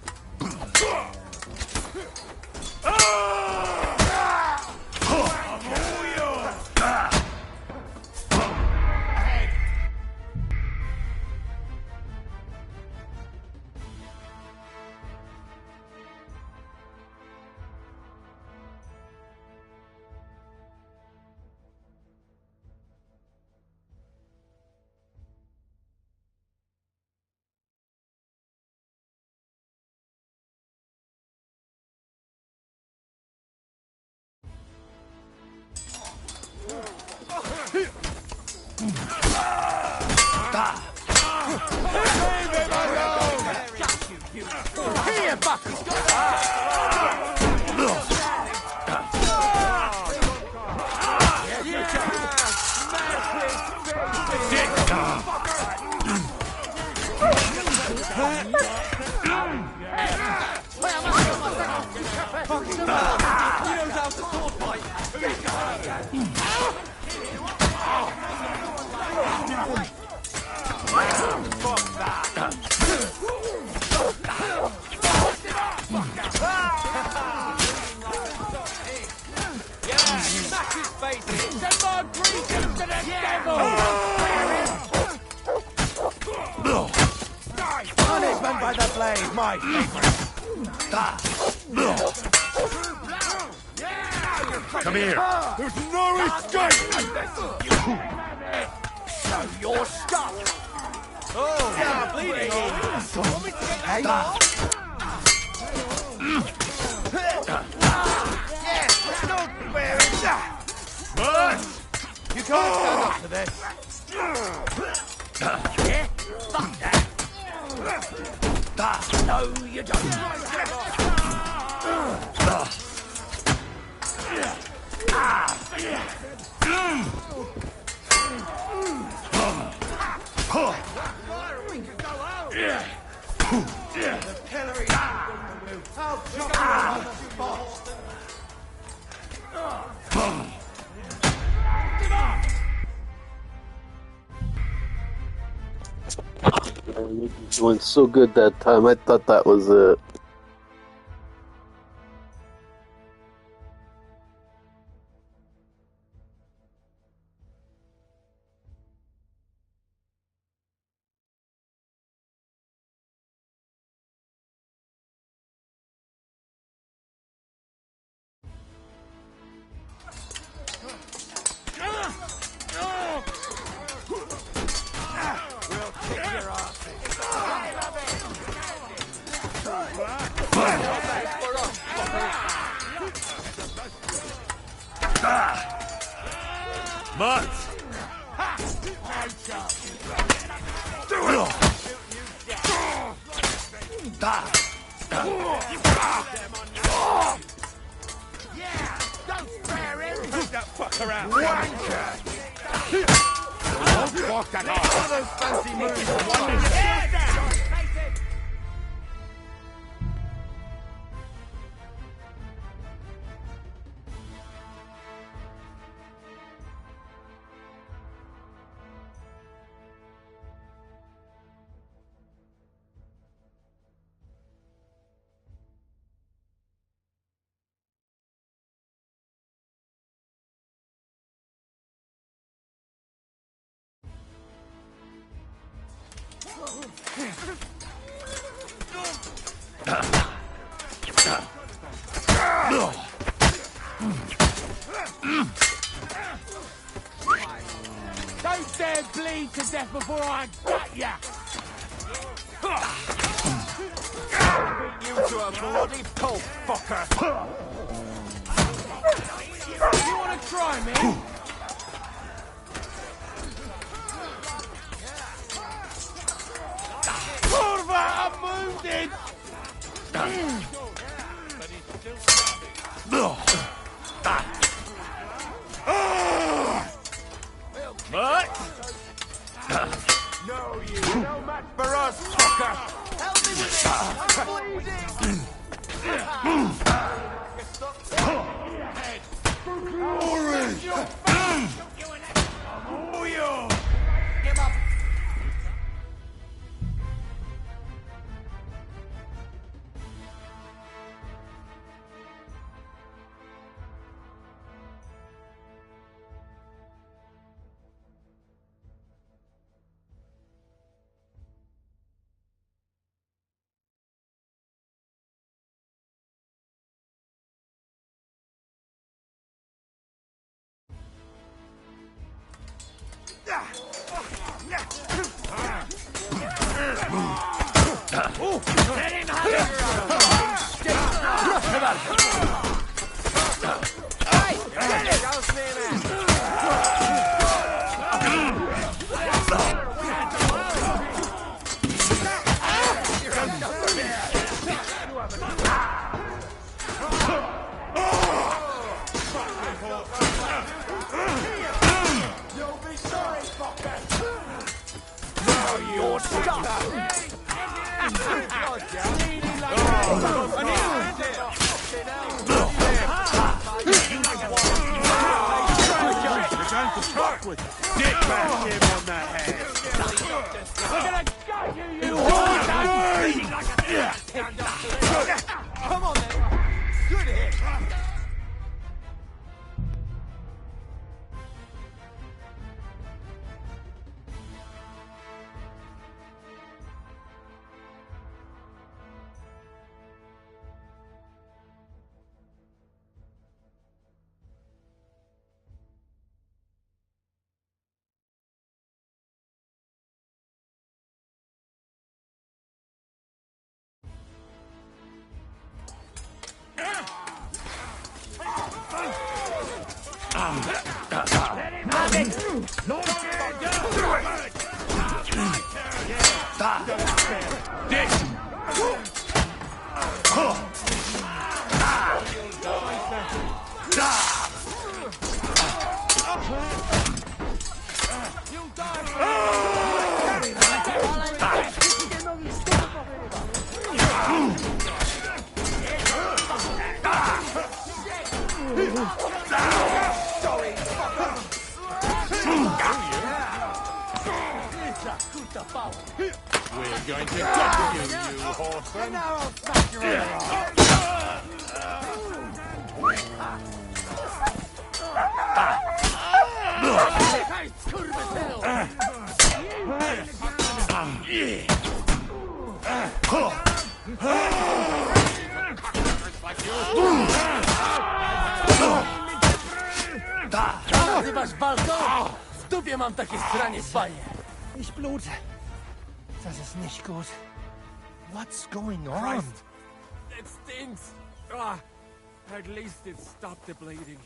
Speaker 15: Here, Bucky! Punishment by the blade, my favorite.
Speaker 16: Come here. There's no escape!
Speaker 15: Show your stuff. Oh, yeah, bleeding. Hey. Yes, don't bear it. But you can't stand up to this. Yeah, fuck that. No, you don't. The pillory. I'll chop you bastard.
Speaker 9: You went so good that time. I thought that was it.
Speaker 15: We'll kick your ass.
Speaker 16: Mutts!
Speaker 15: Yeah, don't spare him.
Speaker 16: Take that fucker out!
Speaker 15: Wanker!
Speaker 16: Don't walk that off!
Speaker 15: One of those fancy moves. Don't dare bleed to death before I gut ya! a bloody pulp, fucker! You wanna try me?
Speaker 14: Kurva, I'm wounded!
Speaker 15: But no, you no match for us, fucker! Help me with this! I'm bleeding! Head! Oh, you! Give up! Let him have it! Hey, get it! Go see man! You'll be sorry, fucker! Now you're stuck!
Speaker 16: Dick back him on that head.
Speaker 15: We're gonna gut you, you whore! Come on, then. Good hit.
Speaker 16: We're going to get you, you horseman.
Speaker 15: And now I'll smash your head Hey, skurwysynu! Nazywasz walką? W dupie mam takie sranie spanie.
Speaker 14: Ich blute. Das ist nicht gut. What's going on?
Speaker 4: Christ, it stinks. At least it stopped the bleeding.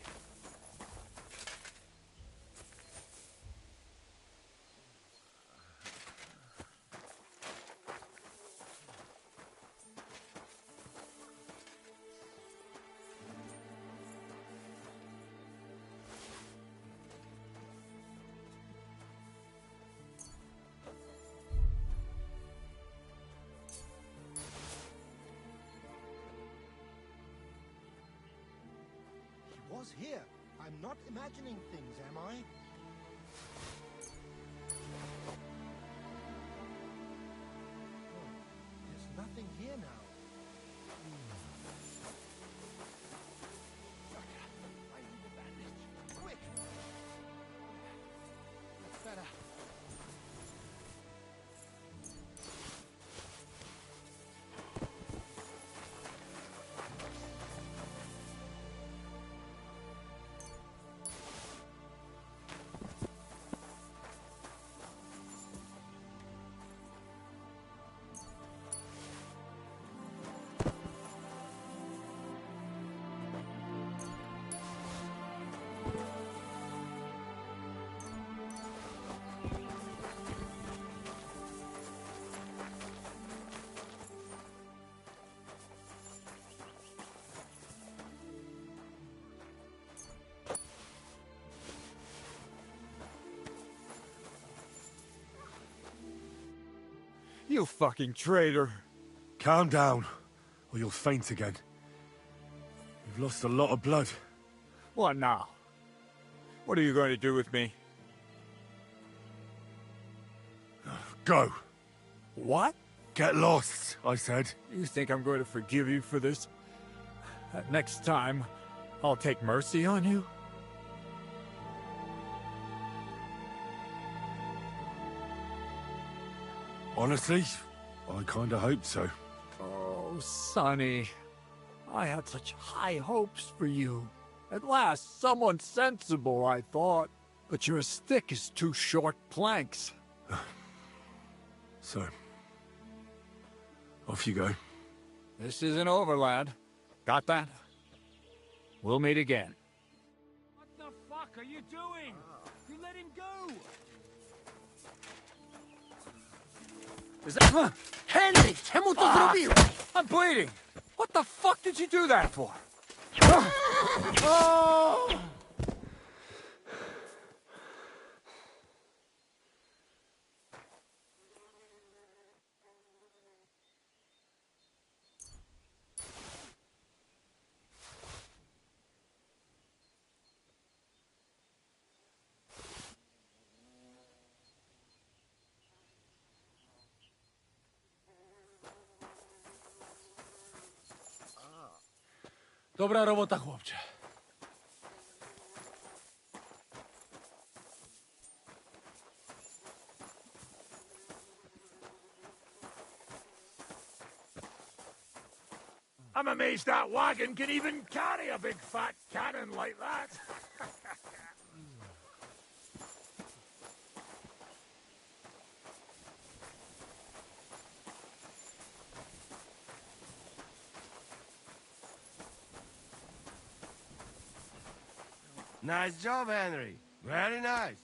Speaker 14: Was here. I'm not imagining things, am I? Oh, there's nothing here now. I need a bandage. Quick! That's better.
Speaker 10: You fucking traitor.
Speaker 1: Calm down, or you'll faint again. You've lost a lot of blood.
Speaker 10: What now? What are you going to do with me?
Speaker 1: Go.
Speaker 10: What?
Speaker 1: Get lost, I said.
Speaker 10: You think I'm going to forgive you for this? Next time, I'll take mercy on you?
Speaker 1: Honestly, I kinda hope so.
Speaker 10: Oh, Sonny. I had such high hopes for you. At last, someone sensible, I thought. But you're as thick as two short planks.
Speaker 1: So, off you go.
Speaker 10: This isn't over, lad. Got that? We'll meet again.
Speaker 4: What the fuck are you doing? You let him go!
Speaker 15: Henry, czemu to zrobił?
Speaker 10: I'm bleeding! What the fuck did you do that for?
Speaker 15: Dobra robota, chłopcze.
Speaker 16: I'm amazed that wagon can even carry a big fat cannon like that.
Speaker 6: Nice job, Henry. Very nice.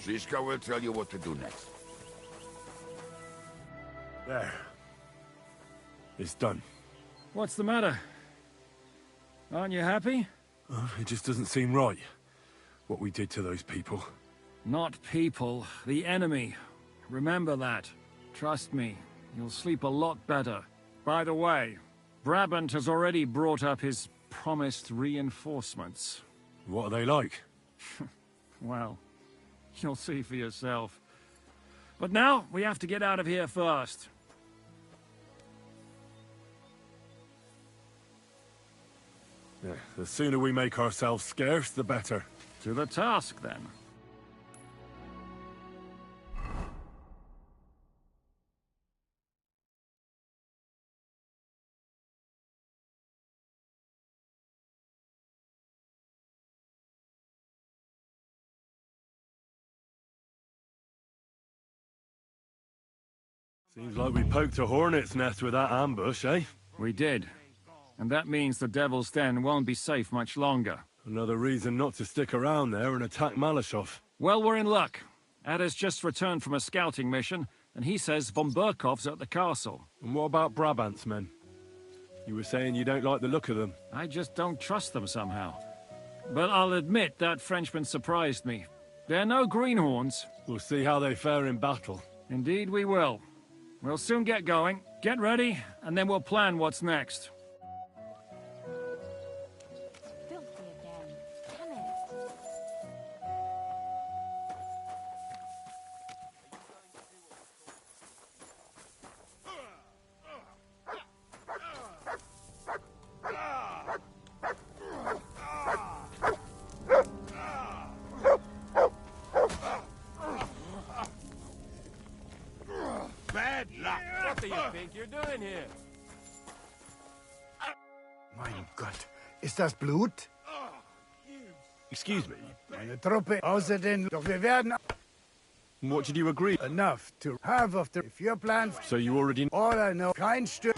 Speaker 17: Ziska will tell you what to do next.
Speaker 1: There. It's done.
Speaker 18: What's the matter? Aren't you happy?
Speaker 1: It just doesn't seem right, what we did to those people.
Speaker 18: Not people, the enemy. Remember that. Trust me, you'll sleep a lot better. By the way, Brabant has already brought up his promised reinforcements.
Speaker 1: What are they like?
Speaker 18: Well, you'll see for yourself. But now, we have to get out of here first.
Speaker 1: Yeah, the sooner we make ourselves scarce, the better.
Speaker 18: To the task, then.
Speaker 1: Seems like we poked a hornet's nest with that ambush, eh?
Speaker 18: We did. And that means the Devil's Den won't be safe much longer.
Speaker 1: Another reason not to stick around there and attack Malashov.
Speaker 18: Well, we're in luck. Ada's just returned from a scouting mission, and he says von Burkov's at the castle.
Speaker 1: And what about Brabant's men? You were saying you don't like the look of them.
Speaker 18: I just don't trust them somehow. But I'll admit that Frenchman surprised me. They're no greenhorns.
Speaker 1: We'll see how they fare in battle.
Speaker 18: Indeed we will. We'll soon get going. Get ready, and then we'll plan what's next.
Speaker 13: Filthy again. Damn it.
Speaker 16: Bad luck.
Speaker 4: What do you think you're doing here?
Speaker 19: Mein Gott, ist das Blut?
Speaker 1: Excuse me?
Speaker 19: Meine Truppe außerdem, doch wir werden...
Speaker 1: What did you agree?
Speaker 19: Enough to have after. If your plan.
Speaker 1: So you already...
Speaker 19: All I know. Kein Stück.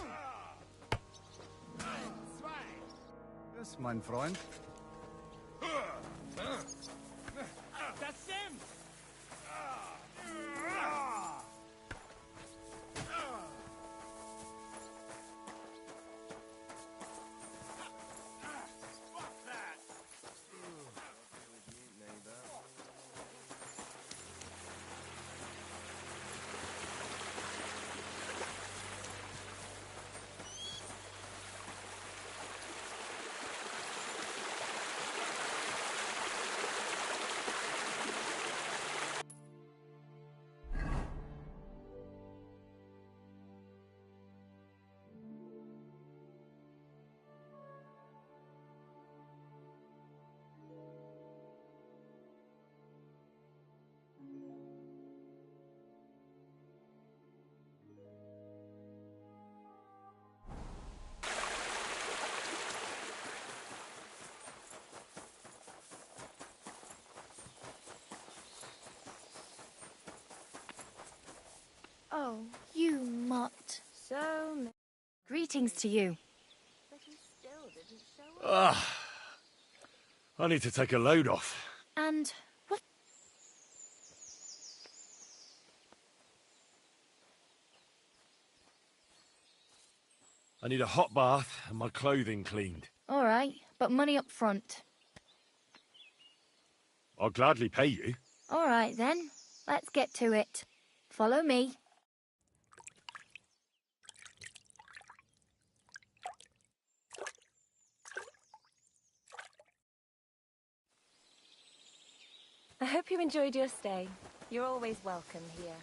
Speaker 19: Yes, mein Freund.
Speaker 20: Oh, you mutt. Greetings to you.
Speaker 1: I need to take a load off.
Speaker 20: And what?
Speaker 1: I need a hot bath and my clothing cleaned.
Speaker 20: All right, but money up front.
Speaker 1: I'll gladly pay you.
Speaker 20: All right, then. Let's get to it. Follow me.
Speaker 13: I hope you enjoyed your stay. You're always welcome here.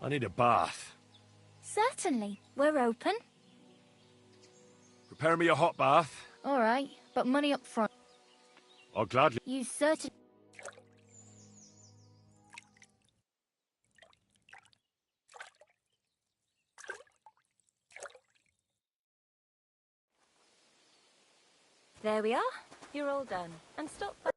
Speaker 1: I need a bath.
Speaker 20: Certainly. We're open.
Speaker 1: Prepare me a hot bath.
Speaker 20: All right, but money up front.
Speaker 1: I'll gladly...
Speaker 20: You certainly...
Speaker 13: There we are. You're all done. And stop by.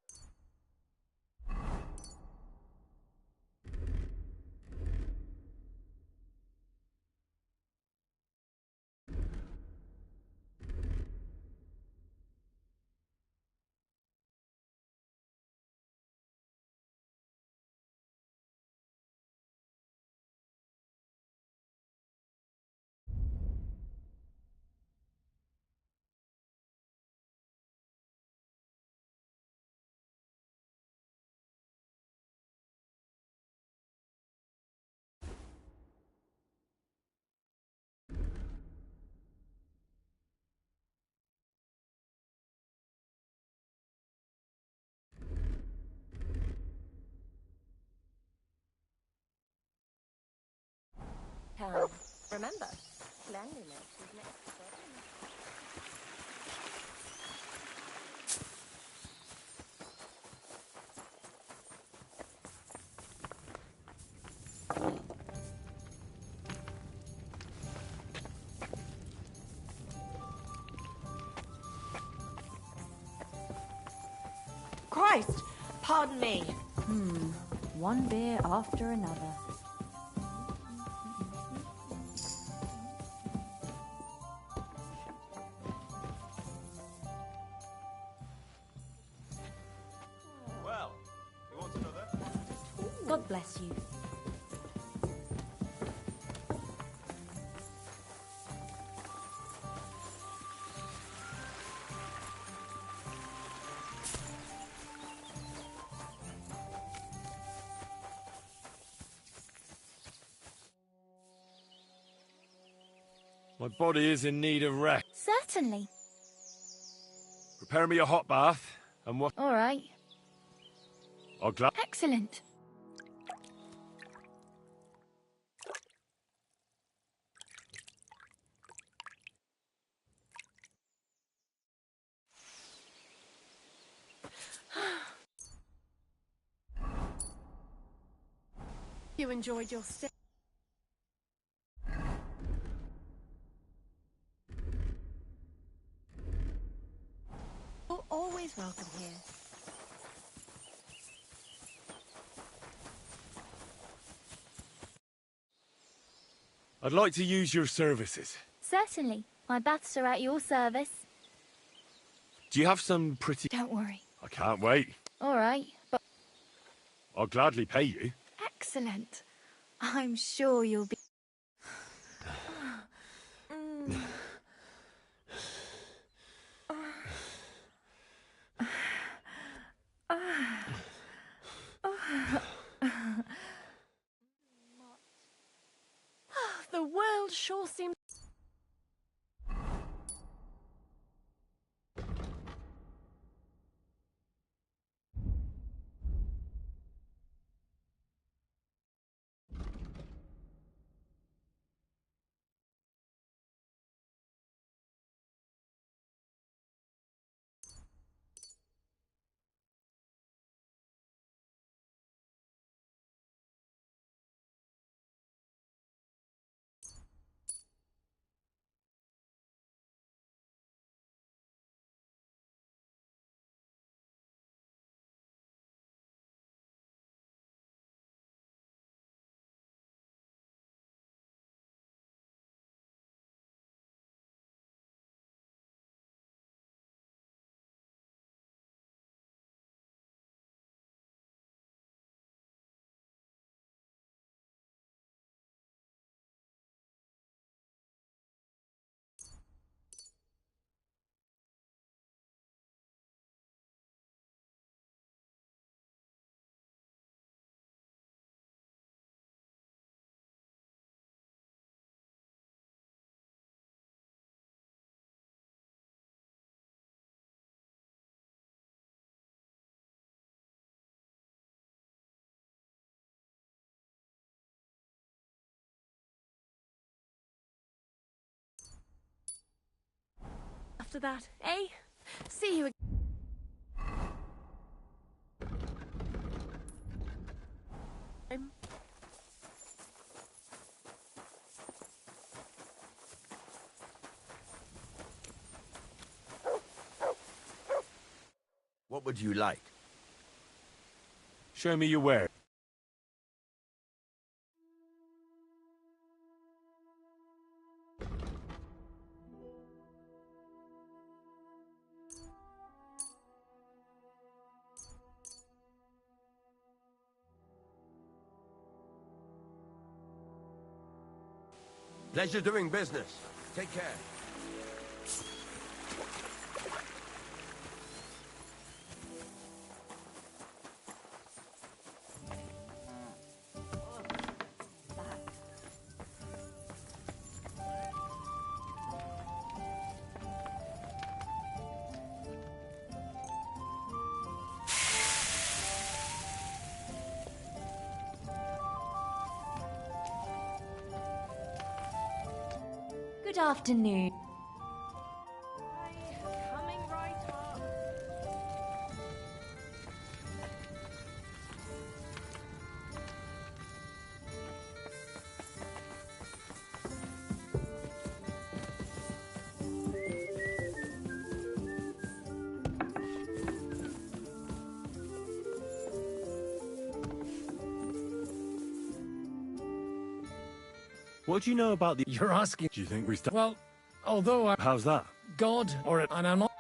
Speaker 13: Remember, cleanliness is next to godliness. Christ! Pardon me.
Speaker 12: One beer after another.
Speaker 14: Well, you want another?
Speaker 12: God bless you.
Speaker 1: My body is in need of rest.
Speaker 20: Certainly.
Speaker 1: Prepare me a hot bath and what...
Speaker 20: All right.
Speaker 1: I'll glad...
Speaker 20: Excellent.
Speaker 13: you enjoyed your stay. You're always welcome here.
Speaker 1: I'd like to use your services.
Speaker 20: Certainly. My baths are at your service.
Speaker 1: Do you have some pretty...
Speaker 20: Don't worry.
Speaker 1: I can't wait.
Speaker 20: All right, but...
Speaker 1: I'll gladly pay you.
Speaker 20: Excellent. I'm sure you'll be...
Speaker 13: The world sure seems... After that, eh? See you again.
Speaker 6: What would you like?
Speaker 1: Show me your ware.
Speaker 6: Pleasure doing business. Take care.
Speaker 20: Good afternoon.
Speaker 13: Coming right up.
Speaker 1: What do you know about the...
Speaker 19: You're asking...
Speaker 1: Do you think we start...
Speaker 19: Well, although I...
Speaker 1: How's that?
Speaker 19: God, or... And I'm not...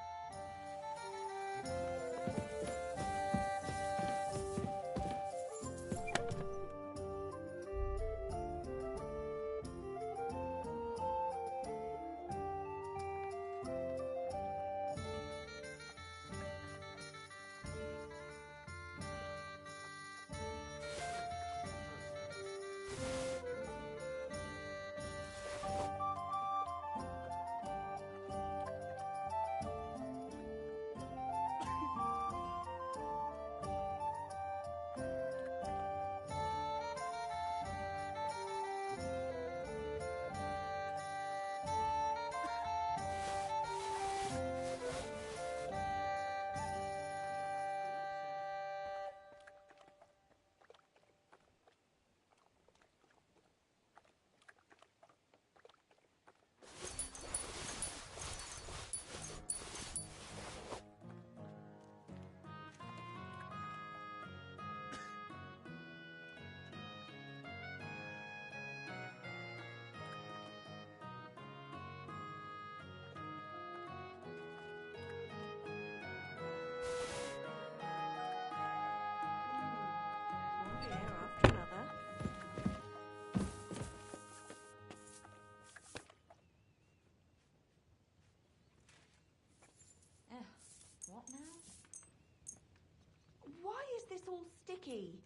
Speaker 12: this all sticky?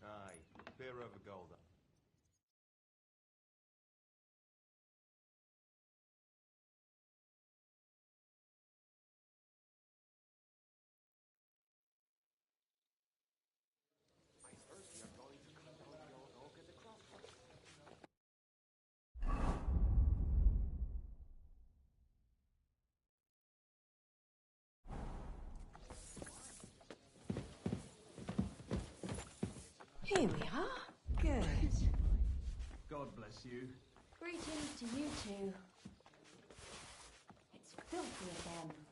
Speaker 14: Aye, beer over gold.
Speaker 12: Here we are. Good.
Speaker 21: God bless you.
Speaker 20: Greetings to you two.
Speaker 12: It's filthy again.